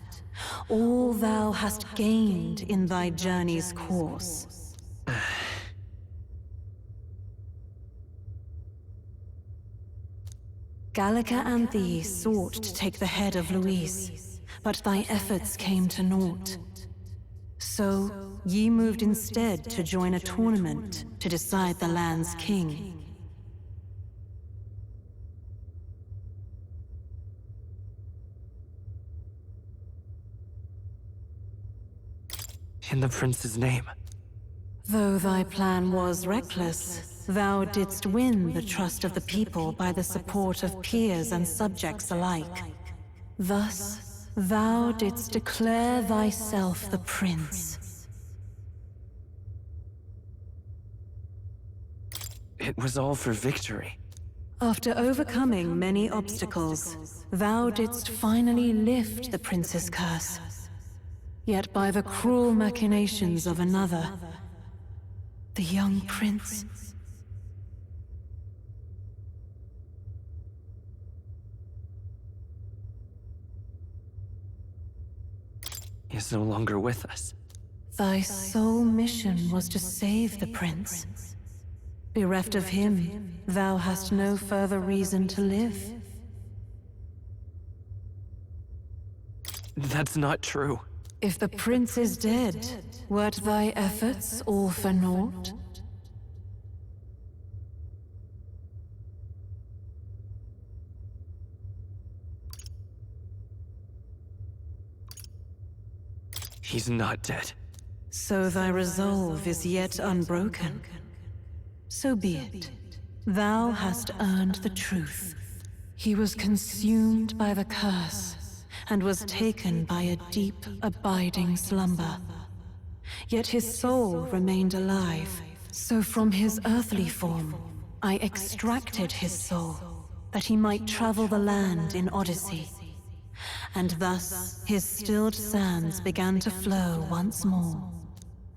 L: all thou hast gained in thy journey's course. Gallica and thee sought to take the head of Luis, but thy efforts came to naught. So, ye moved instead to join a tournament to decide the land's king.
M: In the prince's name.
L: Though thy plan was reckless, thou didst win the trust of the people by the support of peers and subjects alike. Thus, thou didst declare thyself the prince.
M: It was all for victory.
L: After overcoming many obstacles, thou didst finally lift the prince's curse. Yet by the cruel machinations of another, the young prince...
M: He is no longer with us.
L: Thy sole mission was to save the prince. Bereft of him, thou hast no further reason to live.
M: That's not true.
L: If the prince is dead, wert thy efforts all for naught?
M: He's not dead.
L: So thy resolve is yet unbroken. So be it. Thou hast earned the truth. He was consumed by the curse, and was taken by a deep, abiding slumber. Yet his soul remained alive, so from his earthly form, I extracted his soul, that he might travel the land in Odyssey. And thus, his stilled sands began to flow once more.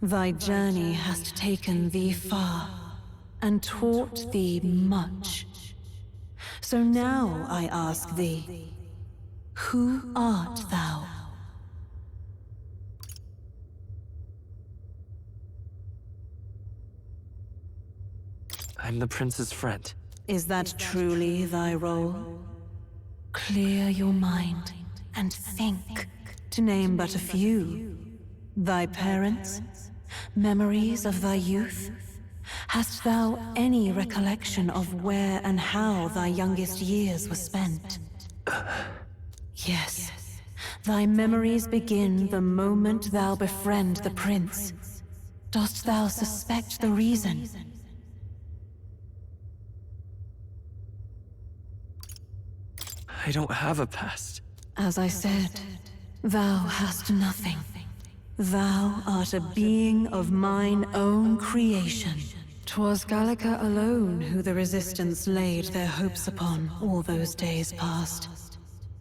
L: Thy journey hast taken thee far, and taught thee much. So now I ask thee, who art thou?
M: I'm the prince's friend.
L: Is that truly thy role? Clear your mind and think, to name but a few. Thy parents? Memories of thy youth? Hast thou any recollection of where and how thy youngest years were spent? Yes. Thy memories begin the moment thou befriend the prince. Dost thou suspect the reason?
M: I don't have a past.
L: As I said, thou hast nothing. Thou art a being of mine own creation. 'Twas Gallica alone who the Resistance laid their hopes upon all those days past.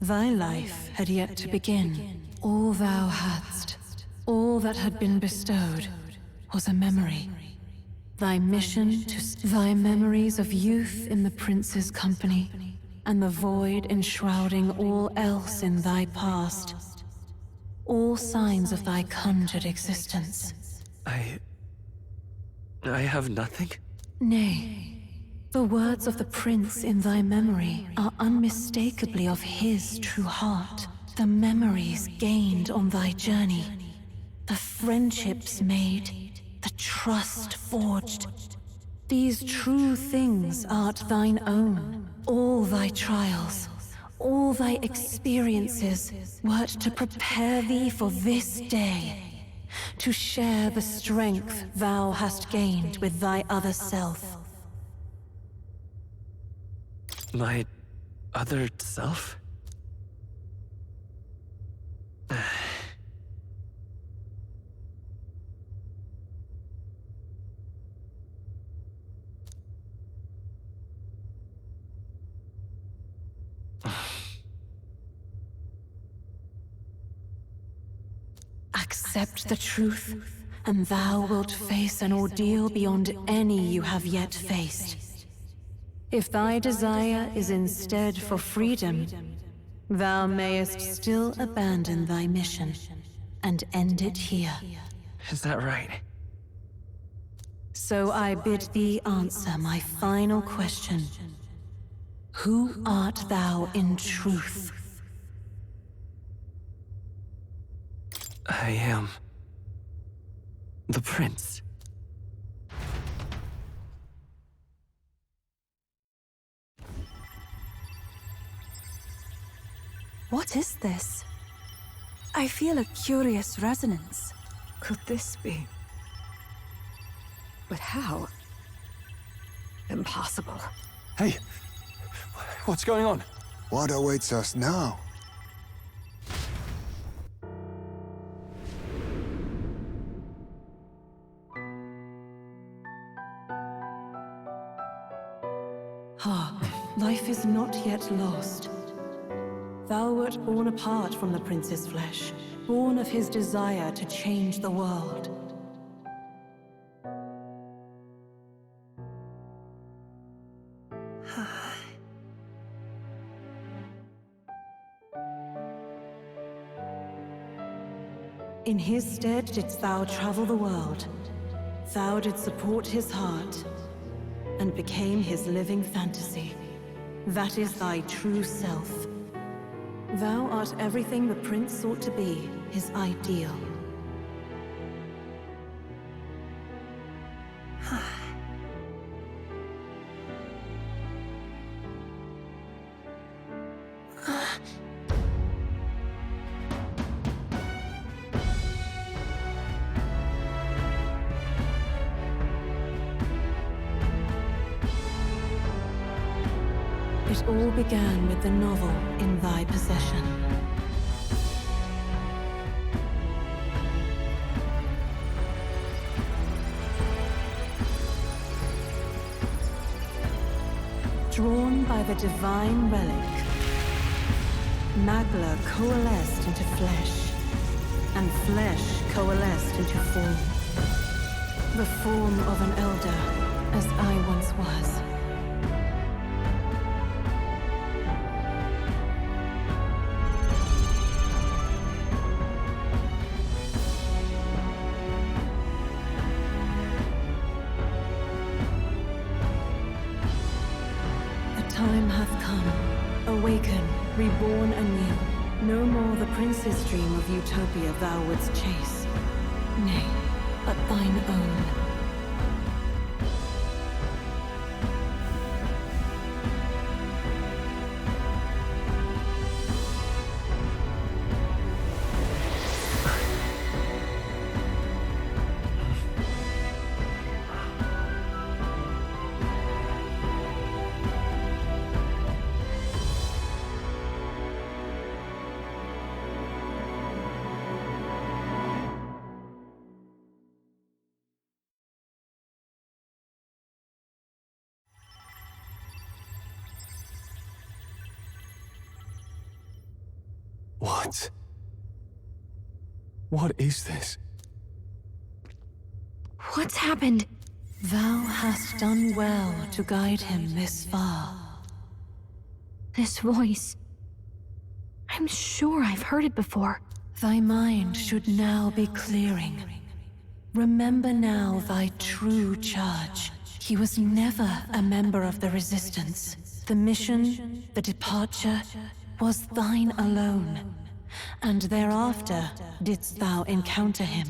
L: Thy life had yet to begin. All thou hadst, all that had been bestowed, was a memory. Thy mission to thy memories of youth in the prince's company, and the void enshrouding all else in thy past. All signs of thy conjured existence.
M: I have nothing?
L: Nay. The words of the prince in thy memory are unmistakably of his true heart. The memories gained on thy journey. The friendships made. The trust forged. These true things art thine own. All thy trials, all thy experiences wert to prepare thee for this day. To share the strength thou hast gained with thy other self.
M: My other self?
L: Accept the truth, and thou wilt face an ordeal beyond any you have yet faced. If thy desire is instead for freedom, thou mayest still abandon thy mission and end it here.
M: Is that right?
L: So I bid thee answer my final question. Who art thou in truth?
M: I am the prince.
A: What is this? I feel a curious resonance.
R: Could this be? But how? Impossible.
J: Hey, what's going on?
K: What awaits us now?
L: Hark, life is not yet lost. Thou wert born apart from the prince's flesh, born of his desire to change the world. In his stead didst thou travel the world. Thou didst support his heart, and became his living fantasy. That is thy true self. Thou art everything the prince sought to be, his ideal. It all began with the novel in thy possession. Drawn by the divine relic, Magla coalesced into flesh, and flesh coalesced into form. The form of an elder, as I once was. Time hath come. Awaken, reborn anew. No more the prince's dream of utopia thou wouldst chase. Nay, but thine own.
D: What? What is this?
L: What's happened? Thou hast done well to guide him this far.
P: This voice. I'm sure I've heard it before.
L: Thy mind should now be clearing. Remember now thy true charge. He was never a member of the Resistance. The mission, the departure, was thine alone. And thereafter didst thou encounter him.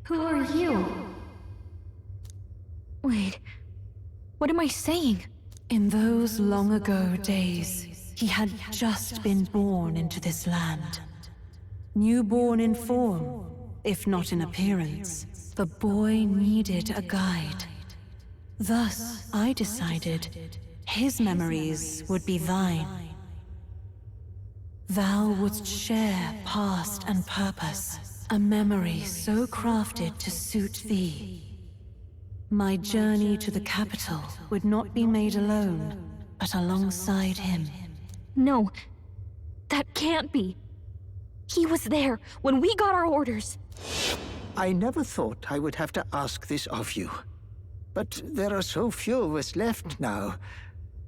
P: Who are you? Wait, what am I saying?
L: In those long ago days, he had just been born into this land. Newborn in form, if not in appearance, the boy needed a guide. Thus, I decided his memories would be thine. Thou wouldst share past and purpose, a memory so crafted to suit thee. My journey to the capital would not be made alone, but alongside him.
P: No, that can't be. He was there when we got our orders.
Q: I never thought I would have to ask this of you. But there are so few of us left now.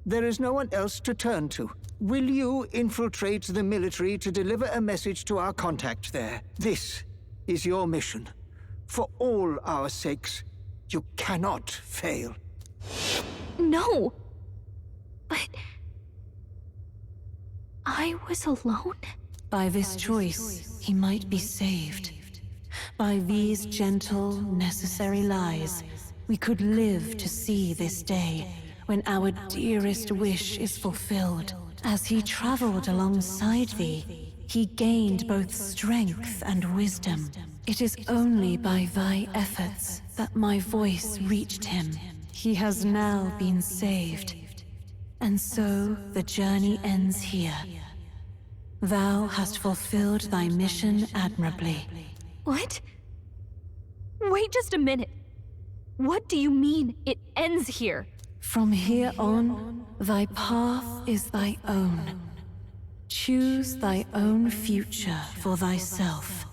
Q: There is no one else to turn to. Will you infiltrate the military to deliver a message to our contact there? This is your mission. For all our sakes, you cannot fail.
P: No! But... I was alone?
L: By this choice, he might be saved. By these gentle, necessary lies, we could live to see this day, when our dearest wish is fulfilled. As he traveled alongside thee, he gained both strength and wisdom. It is only by thy efforts that my voice reached him. He has now been saved. And so the journey ends here. Thou hast fulfilled thy mission admirably.
P: What? Wait just a minute. What do you mean, it ends here?
L: From here on, thy path is thy own. Choose thy own future for thyself,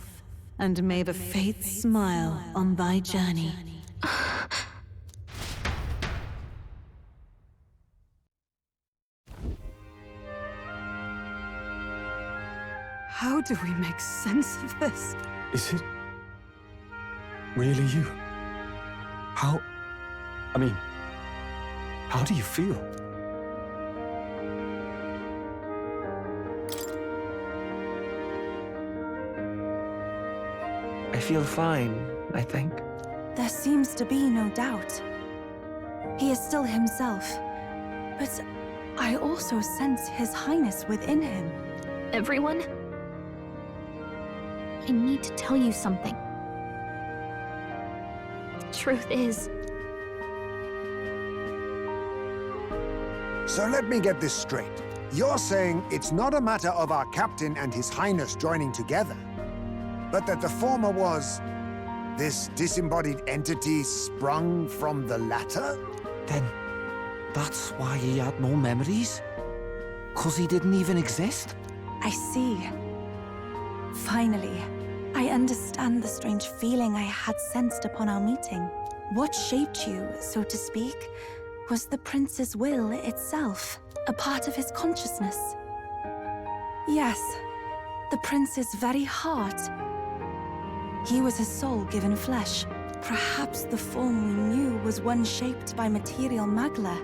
L: and may the fates smile on thy journey.
G: How do we make sense of this?
D: Is it really you? How do you feel?
M: I feel fine, I think.
A: There seems to be no doubt. He is still himself, but I also sense His Highness within him.
P: Everyone? I need to tell you something. The truth is...
K: So let me get this straight. You're saying it's not a matter of our captain and His Highness joining together, but that the former was this disembodied entity sprung from the latter?
I: Then that's why he had no memories? 'Cause he didn't even exist?
A: I see. Finally, I understand the strange feeling I had sensed upon our meeting. What shaped you, so to speak, was the prince's will itself, a part of his consciousness. Yes, the prince's very heart. He was his soul given flesh. Perhaps the form we knew was one shaped by material magla,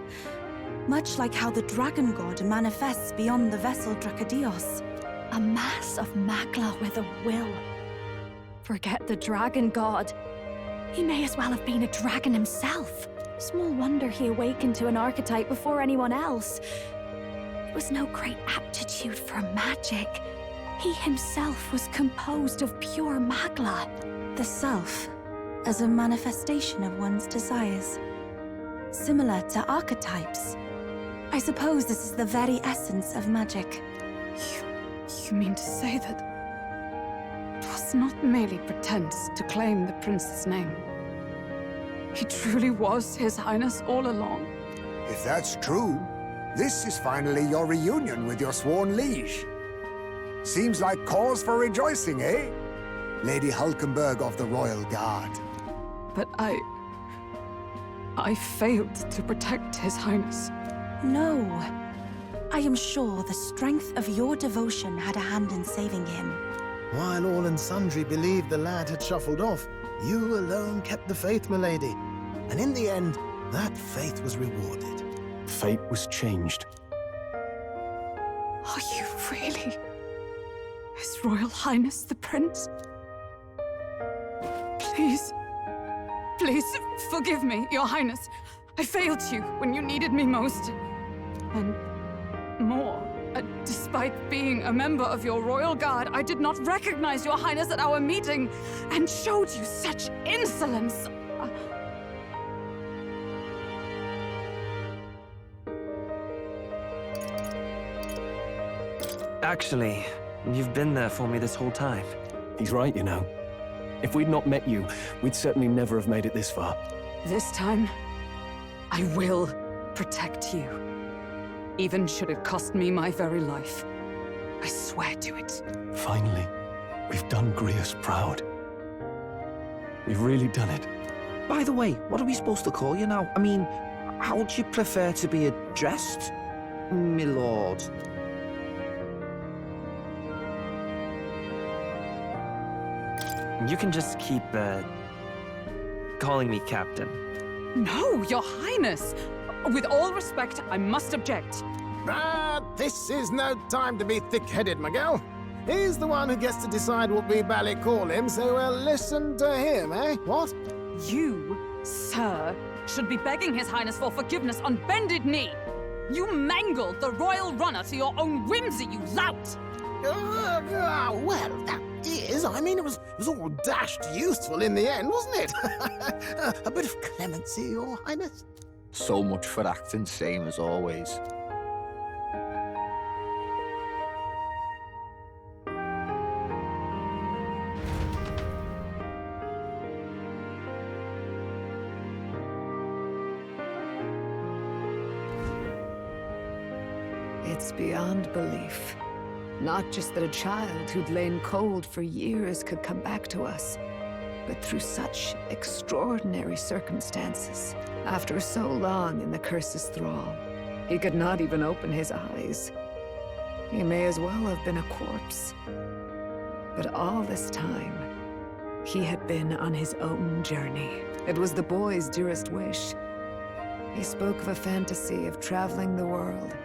A: much like how the dragon god manifests beyond the vessel Drakadios.
E: A mass of magla with a will. Forget the dragon god. He may as well have been a dragon himself. Small wonder he awakened to an archetype before anyone else. It was no great aptitude for magic. He himself was composed of pure magla.
A: The self, as a manifestation of one's desires. Similar to archetypes. I suppose this is the very essence of magic.
G: You mean to say that it was not merely pretense to claim the prince's name? He truly was His Highness all along.
K: If that's true, this is finally your reunion with your sworn liege. Seems like cause for rejoicing, eh? Lady Hulkenberg of the Royal Guard.
G: But I failed to protect His Highness.
A: No. I am sure the strength of your devotion had a hand in saving him.
T: While all and sundry believed the lad had shuffled off, you alone kept the faith, milady. And in the end, that faith was rewarded.
B: Fate was changed.
G: Are you really His Royal Highness the Prince? Please, please forgive me, Your Highness. I failed you when you needed me most. And more, despite being a member of your Royal Guard, I did not recognize Your Highness at our meeting and showed you such insolence.
M: Actually, you've been there for me this whole time.
B: He's right, you know. If we'd not met you, we'd certainly never have made it this far.
G: This time, I will protect you. Even should it cost me my very life. I swear to it.
B: Finally, we've done Grius proud. We've really done it.
I: By the way, what are we supposed to call you now? I mean, how would you prefer to be addressed, my lord?
M: You can just keep, calling me Captain.
G: No, Your Highness! With all respect, I must object.
T: But this is no time to be thick-headed, Miguel. He's the one who gets to decide what we bally call him, so we'll listen to him, eh? What?
G: You, sir, should be begging His Highness for forgiveness on bended knee. You mangled the royal runner to your own whimsy, you lout!
T: Well, that is. I mean, it was all dashed useful in the end, wasn't it? A bit of clemency, Your Highness.
I: So much for acting same as always.
R: It's beyond belief. Not just that a child who'd lain cold for years could come back to us, but through such extraordinary circumstances. After so long in the curse's thrall, he could not even open his eyes. He may as well have been a corpse. But all this time, he had been on his own journey. It was the boy's dearest wish. He spoke of a fantasy of traveling the world,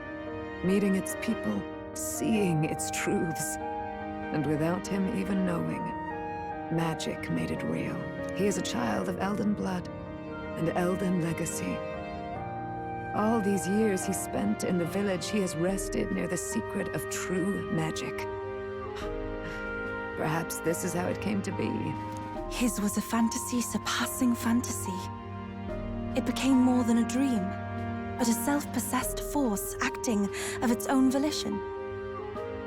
R: meeting its people, seeing its truths. And without him even knowing, magic made it real. He is a child of Elden blood and Elden legacy. All these years he spent in the village, he has rested near the secret of true magic. Perhaps this is how it came to be.
A: His was a fantasy surpassing fantasy. It became more than a dream, but a self-possessed force acting of its own volition.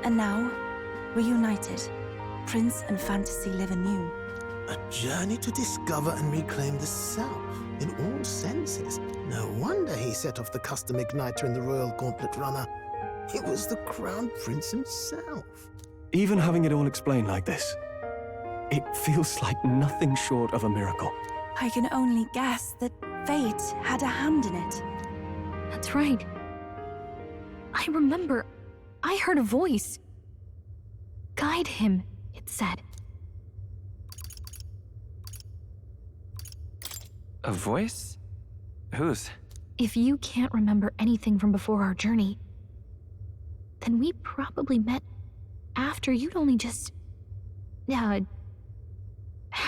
A: And now, reunited, Prince and fantasy live anew.
T: A journey to discover and reclaim the self, in all senses. No wonder he set off the custom igniter in the Royal Gauntlet Runner. It was the Crown Prince himself.
B: Even having it all explained like this, it feels like nothing short of a miracle.
A: I can only guess that fate had a hand in it.
P: That's right. I remember, I heard a voice. Guide him, it said.
M: A voice? Whose?
P: If you can't remember anything from before our journey, then we probably met after you'd only just...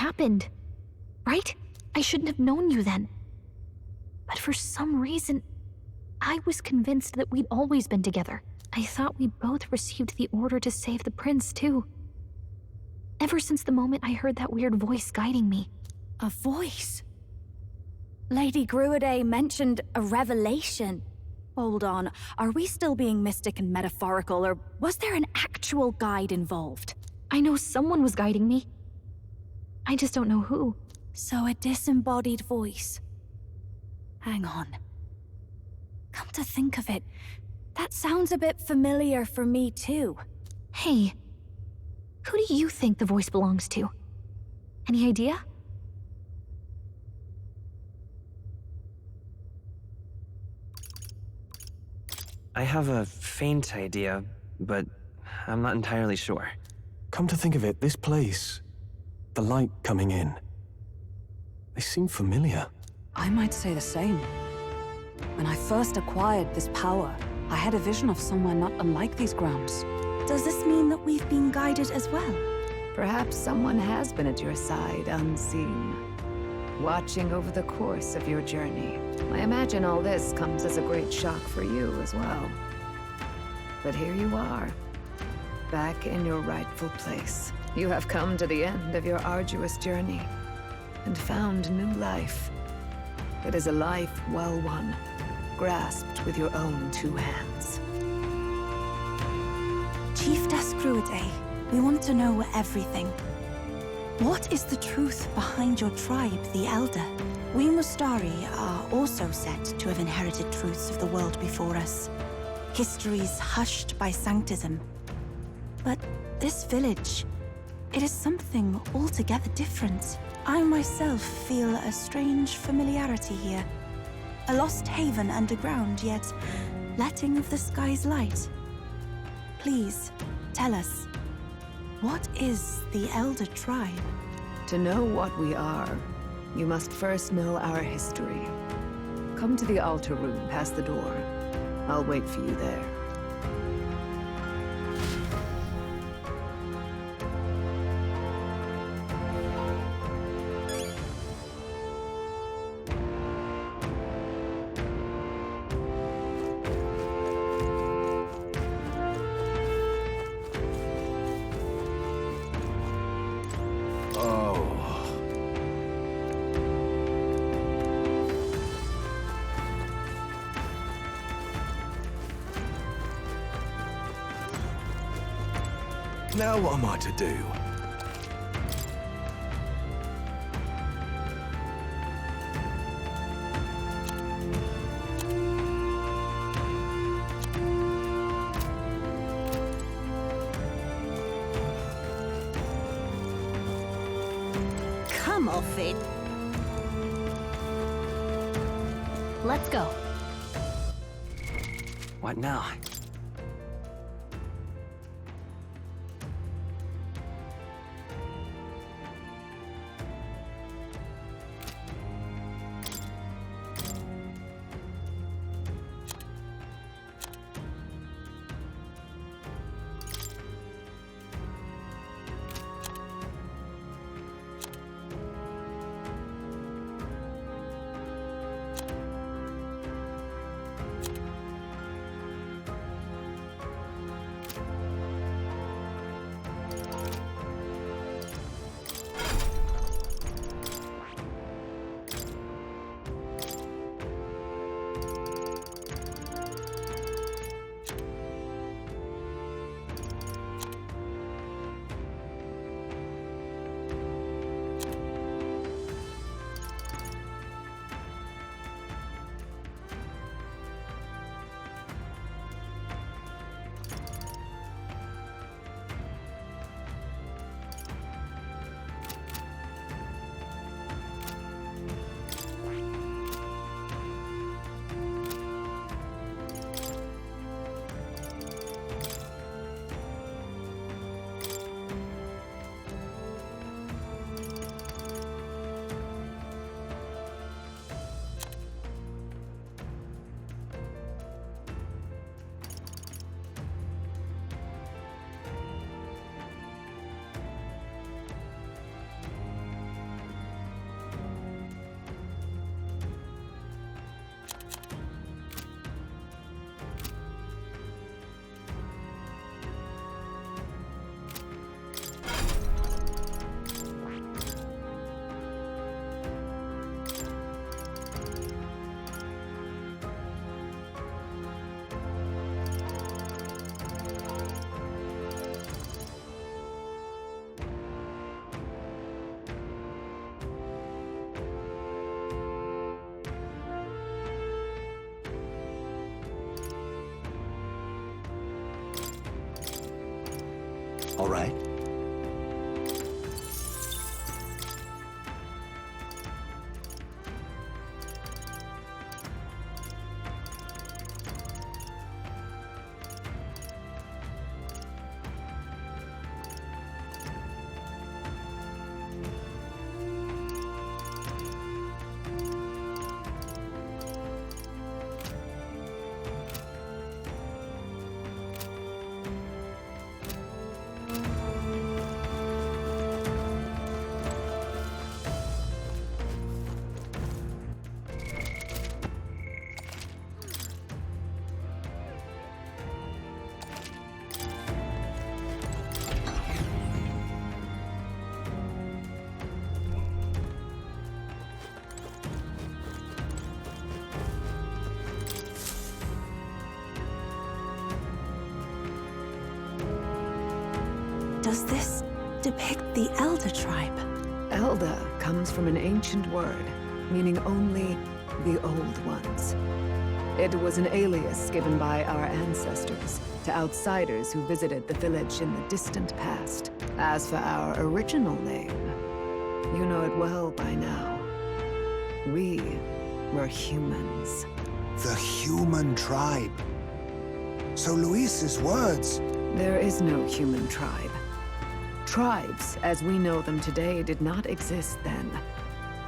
P: happened, right? I shouldn't have known you then. But for some reason, I was convinced that we'd always been together. I thought we both received the order to save the prince, too. Ever since the moment I heard that weird voice guiding me.
E: A voice? Lady Gruidae mentioned a revelation. Hold on, are we still being mystic and metaphorical, or was there an actual guide involved?
P: I know someone was guiding me. I just don't know who.
E: So a disembodied voice. Hang on. Come to think of it, that sounds a bit familiar for me too.
P: Hey, who do you think the voice belongs to? Any idea?
M: I have a faint idea, but I'm not entirely sure.
B: Come to think of it, this place, the light coming in, they seem familiar.
G: I might say the same. When I first acquired this power, I had a vision of somewhere not unlike these grounds.
A: Does this mean that we've been guided as well?
R: Perhaps someone has been at your side unseen, watching over the course of your journey. I imagine all this comes as a great shock for you as well. But here you are, back in your rightful place. You have come to the end of your arduous journey and found new life. It is a life well won, grasped with your own two hands.
A: Chiefess Gruidae, we want to know everything. What is the truth behind your tribe, the Elder? We Mustari are also said to have inherited truths of the world before us. Histories hushed by sanctism. But this village, it is something altogether different. I myself feel a strange familiarity here. A lost haven underground, yet letting of the sky's light. Please, tell us, what is the Elder Tribe?
R: To know what we are, you must first know our history. Come to the altar room past the door. I'll wait for you there.
D: Now what am I to do?
E: Come off it.
P: Let's go.
M: What now?
D: all right?
A: Does this depict the Elder tribe?
R: Elder comes from an ancient word, meaning only the Old Ones. It was an alias given by our ancestors to outsiders who visited the village in the distant past. As for our original name, you know it well by now. We were humans.
K: The human tribe. So Luis's words...
R: There is no human tribe. Tribes, as we know them today, did not exist then.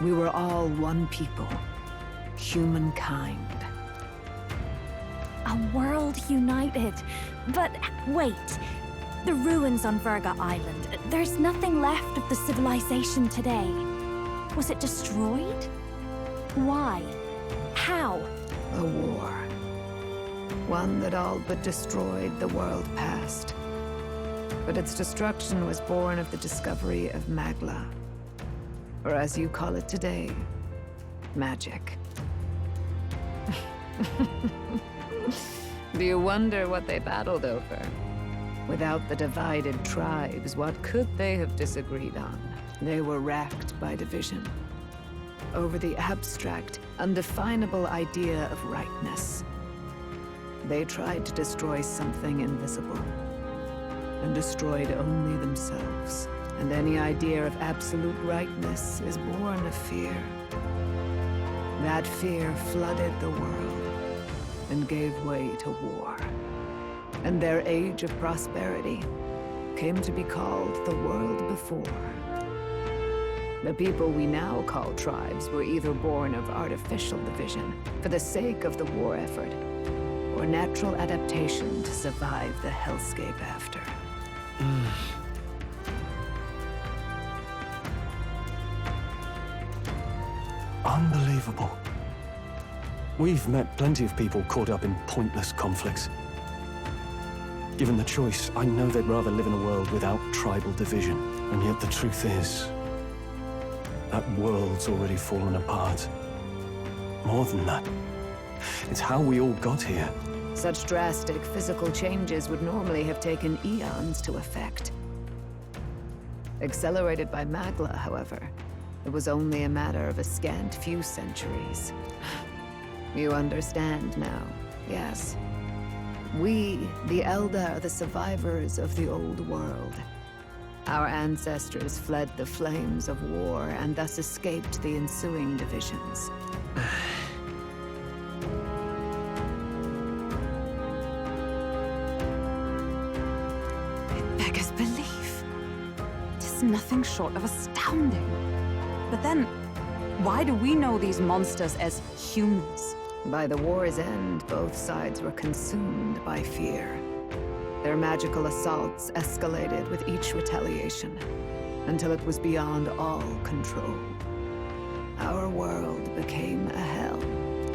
R: We were all one people. Humankind.
E: A world united. But wait. The ruins on Virga Island. There's nothing left of the civilization today. Was it destroyed? Why? How?
R: A war. One that all but destroyed the world past. But its destruction was born of the discovery of Magla. Or as you call it today, magic. Do you wonder what they battled over? Without the divided tribes, what could they have disagreed on? They were racked by division. Over the abstract, undefinable idea of rightness. They tried to destroy something invisible, and destroyed only themselves. And any idea of absolute rightness is born of fear. That fear flooded the world, and gave way to war. And their age of prosperity came to be called the world before. The people we now call tribes were either born of artificial division for the sake of the war effort, or natural adaptation to survive the hellscape after.
D: Unbelievable. We've met plenty of people caught up in pointless conflicts. Given the choice, I know they'd rather live in a world without tribal division. And yet the truth is, that world's already fallen apart. More than that, it's how we all got here.
R: Such drastic physical changes would normally have taken eons to effect. Accelerated by Magla, however, it was only a matter of a scant few centuries. You understand now, yes? We, the Elder, are the survivors of the old world. Our ancestors fled the flames of war and thus escaped the ensuing divisions.
S: It beggars belief. It is nothing short of astounding. But then, why do we know these monsters as humans?
R: By the war's end, both sides were consumed by fear. Their magical assaults escalated with each retaliation, until it was beyond all control. Our world became a hell.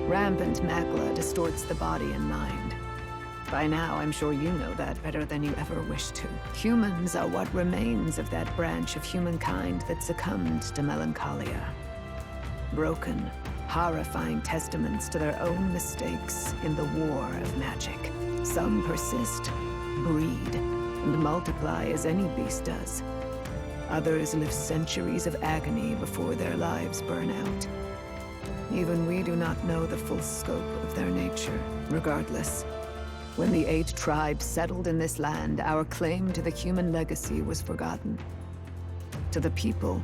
R: Rampant Magla distorts the body and mind. By now, I'm sure you know that better than you ever wished to. Humans are what remains of that branch of humankind that succumbed to melancholia. Broken, horrifying testaments to their own mistakes in the war of magic. Some persist, breed, and multiply as any beast does. Others live centuries of agony before their lives burn out. Even we do not know the full scope of their nature. Regardless, When the 8 tribes settled in this land, our claim to the human legacy was forgotten. To the people,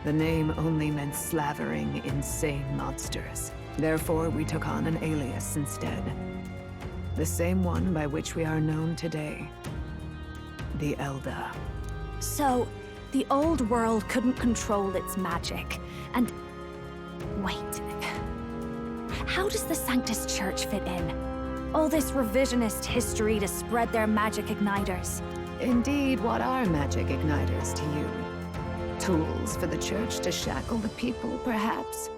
R: the name only meant slavering, insane monsters. Therefore, we took on an alias instead. The same one by which we are known today. The Elder.
E: So, the old world couldn't control its magic, and... Wait. How does the Sanctus Church fit in? All this revisionist history to spread their magic igniters.
R: Indeed, what are magic igniters to you? Tools for the Church to shackle the people, perhaps?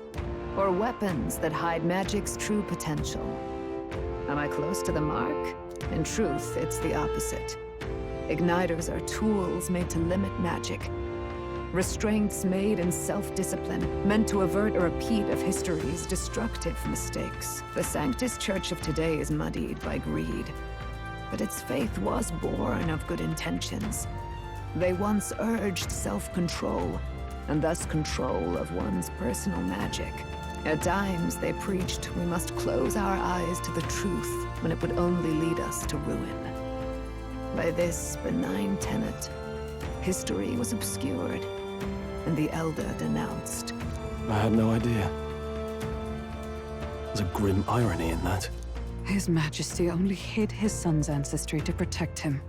R: Or weapons that hide magic's true potential? Am I close to the mark? In truth, it's the opposite. Igniters are tools made to limit magic. Restraints made in self-discipline, meant to avert a repeat of history's destructive mistakes. The Sanctus Church of today is muddied by greed. But its faith was born of good intentions. They once urged self-control, and thus control of one's personal magic. At times, they preached we must close our eyes to the truth when it would only lead us to ruin. By this benign tenet, history was obscured, and the Elder denounced.
D: I had no idea. There's a grim irony in that.
G: His Majesty only hid his son's ancestry to protect him.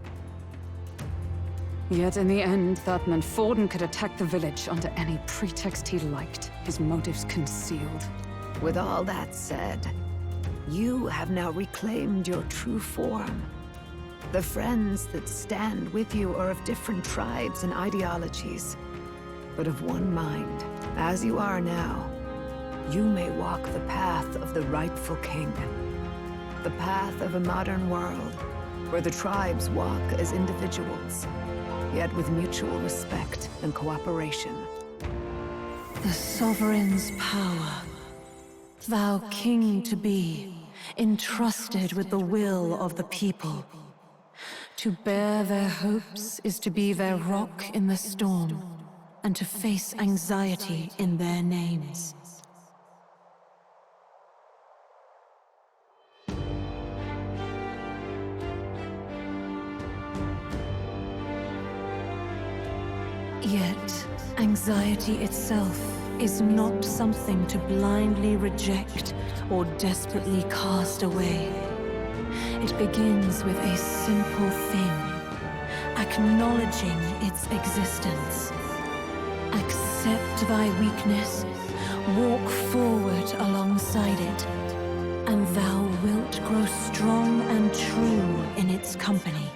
G: Yet in the end, that meant Forden could attack the village under any pretext he liked, his motives concealed.
R: With all that said, you have now reclaimed your true form. The friends that stand with you are of different tribes and ideologies, but of one mind. As you are now, you may walk the path of the rightful king. The path of a modern world, where the tribes walk as individuals, yet with mutual respect and cooperation.
L: The sovereign's power, thou king to be, entrusted with the will of the people. To bear their hopes is to be their rock in the storm, and to face anxiety in their names. Yet, anxiety itself is not something to blindly reject or desperately cast away. It begins with a simple thing, acknowledging its existence. Accept thy weakness, walk forward alongside it, and thou wilt grow strong and true in its company.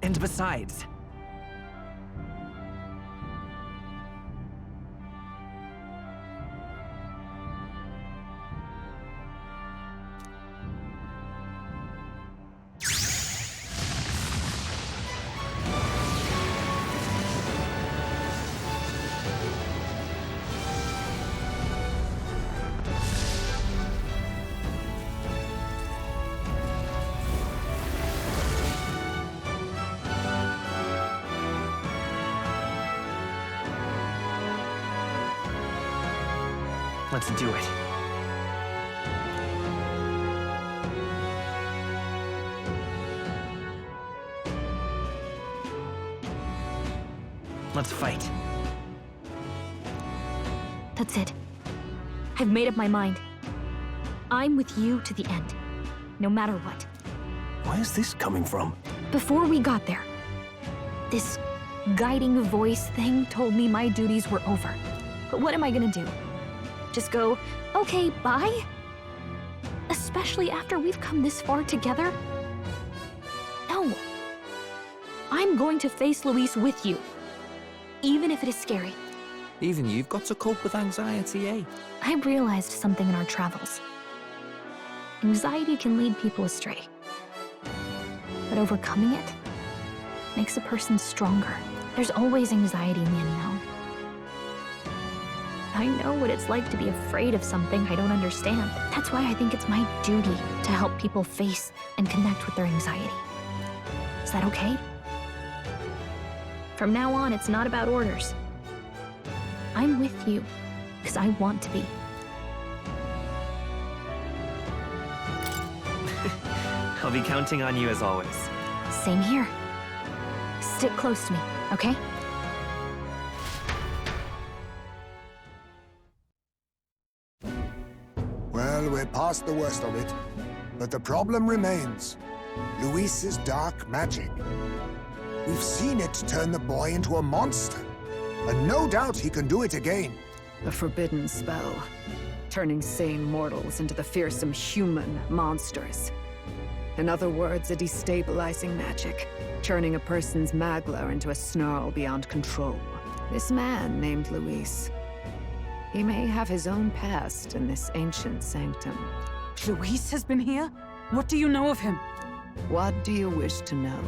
M: And besides, let's do it. Let's fight.
P: That's it. I've made up my mind. I'm with you to the end, no matter what.
D: Where's this coming from?
P: Before we got there, this guiding voice thing told me my duties were over. But what am I gonna do? Just go, okay, bye? Especially after we've come this far together? No. I'm going to face Luis with you, even if it is scary.
I: Even you've got to cope with anxiety, eh?
P: I realized something in our travels. Anxiety can lead people astray. But overcoming it makes a person stronger. There's always anxiety in the unknown. I know what it's like to be afraid of something I don't understand. That's why I think it's my duty to help people face and connect with their anxiety. Is that okay? From now on, it's not about orders. I'm with you, because I want to be.
M: I'll be counting on you as always.
P: Same here. Stick close to me, okay?
K: Well, we're past the worst of it. But the problem remains. Luis's dark magic. We've seen it turn the boy into a monster. And no doubt he can do it again.
R: A forbidden spell, turning sane mortals into the fearsome human monsters. In other words, a destabilizing magic, turning a person's magla into a snarl beyond control. This man named Luis, he may have his own past in this ancient sanctum.
G: Luis has been here? What do you know of him?
R: What do you wish to know?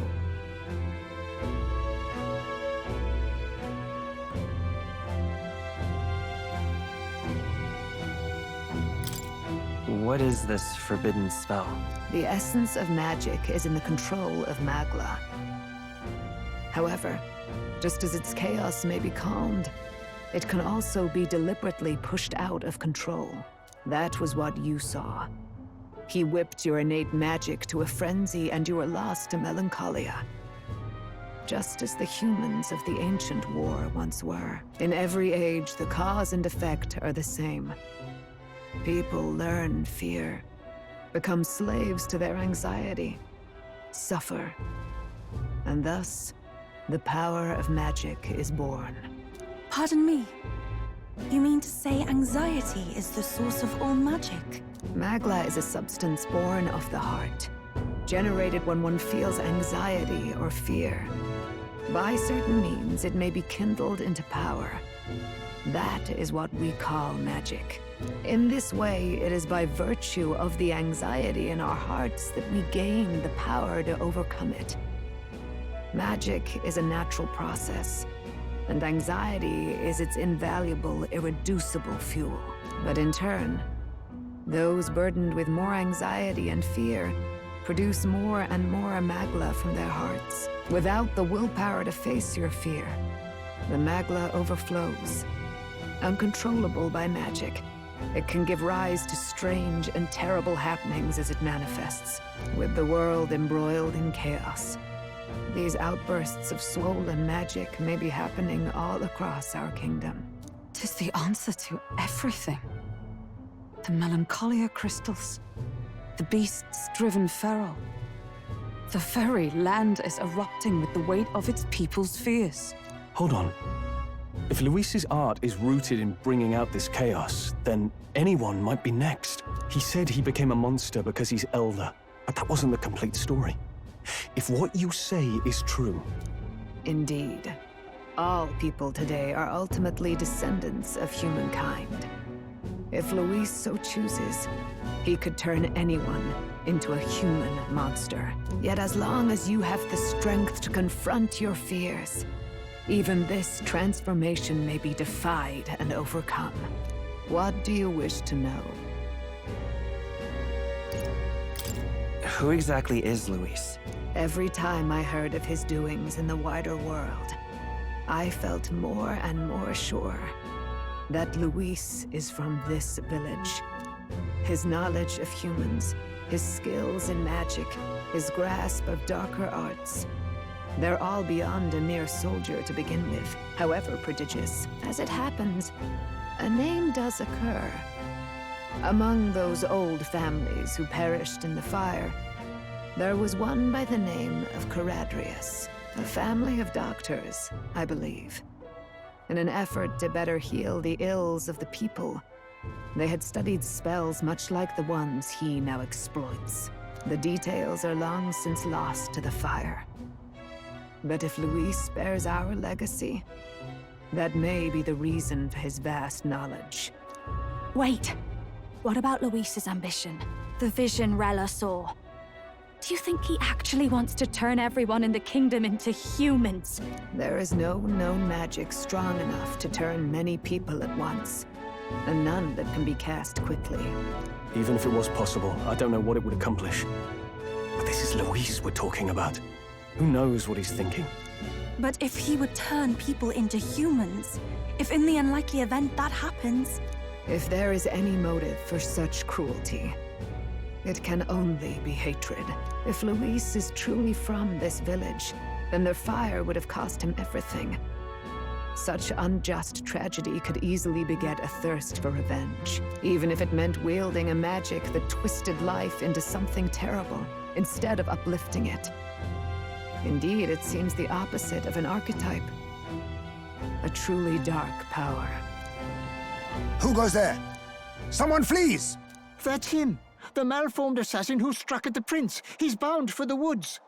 M: What is this forbidden spell?
R: The essence of magic is in the control of magla. However, just as its chaos may be calmed, it can also be deliberately pushed out of control. That was what you saw. He whipped your innate magic to a frenzy and you were lost to melancholia. Just as the humans of the ancient war once were. In every age, the cause and effect are the same. People learn fear, become slaves to their anxiety, suffer, and thus, the power of magic is born.
A: Pardon me. You mean to say anxiety is the source of all magic?
R: Magla is a substance born of the heart, generated when one feels anxiety or fear. By certain means, it may be kindled into power. That is what we call magic. In this way, it is by virtue of the anxiety in our hearts that we gain the power to overcome it. Magic is a natural process, and anxiety is its invaluable, irreducible fuel. But in turn, those burdened with more anxiety and fear produce more and more magla from their hearts. Without the willpower to face your fear, the magla overflows. Uncontrollable by magic, it can give rise to strange and terrible happenings as it manifests, with the world embroiled in chaos. These outbursts of swollen magic may be happening all across our kingdom.
G: 'Tis the answer to everything. The melancholia crystals, the beasts driven feral. The very land is erupting with the weight of its people's fears.
J: Hold on. If Luis's art is rooted in bringing out this chaos, then anyone might be next. He said he became a monster because he's elder, but that wasn't the complete story. If what you say is true...
R: Indeed. All people today are ultimately descendants of humankind. If Luis so chooses, he could turn anyone into a human monster. Yet as long as you have the strength to confront your fears, even this transformation may be defied and overcome. What do you wish to know?
M: Who exactly is Luis?
R: Every time I heard of his doings in the wider world, I felt more and more sure that Luis is from this village. His knowledge of humans, his skills in magic, his grasp of darker arts, they're all beyond a mere soldier to begin with, however prodigious. As it happens, a name does occur. Among those old families who perished in the fire, there was one by the name of Caradrius, a family of doctors, I believe. In an effort to better heal the ills of the people, they had studied spells much like the ones he now exploits. The details are long since lost to the fire. But if Luis bears our legacy, that may be the reason for his vast knowledge.
E: Wait. What about Luis's ambition? The vision Rella saw? Do you think he actually wants to turn everyone in the kingdom into humans?
R: There is no known magic strong enough to turn many people at once, and none that can be cast quickly.
J: Even if it was possible, I don't know what it would accomplish. But this is Luis we're talking about. Who knows what he's thinking?
A: But if he would turn people into humans, if in the unlikely event that happens...
R: If there is any motive for such cruelty, it can only be hatred. If Luis is truly from this village, then their fire would have cost him everything. Such unjust tragedy could easily beget a thirst for revenge, even if it meant wielding a magic that twisted life into something terrible, instead of uplifting it. Indeed, it seems the opposite of an archetype. A truly dark power.
K: Who goes there? Someone flees!
Q: That's him! The malformed assassin who struck at the prince. He's bound for the woods.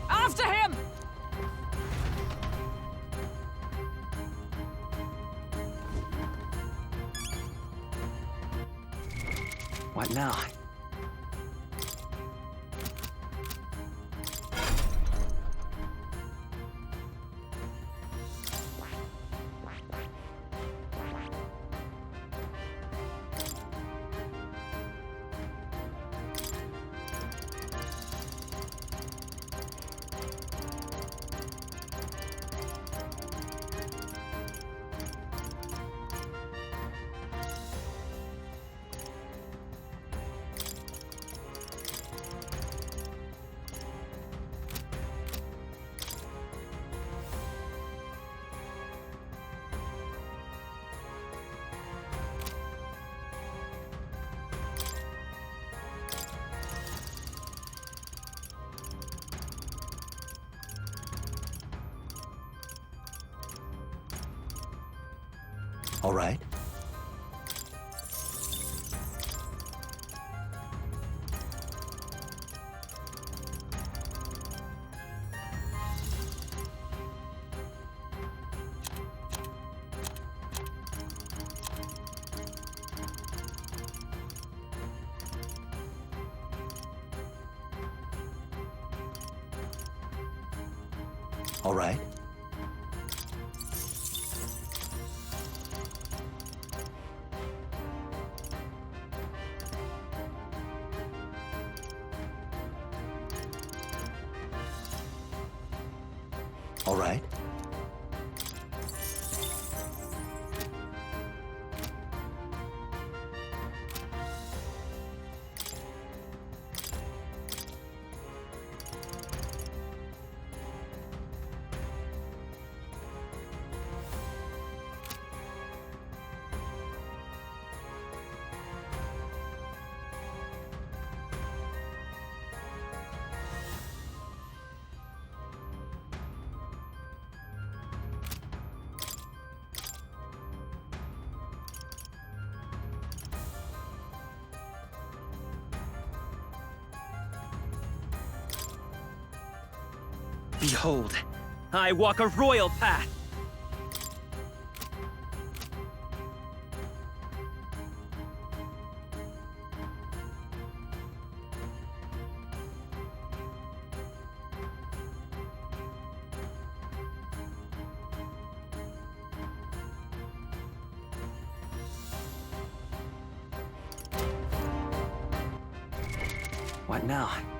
F: After him!
M: What now?
D: All right. All right. All right.
M: Behold, I walk a royal path! What now?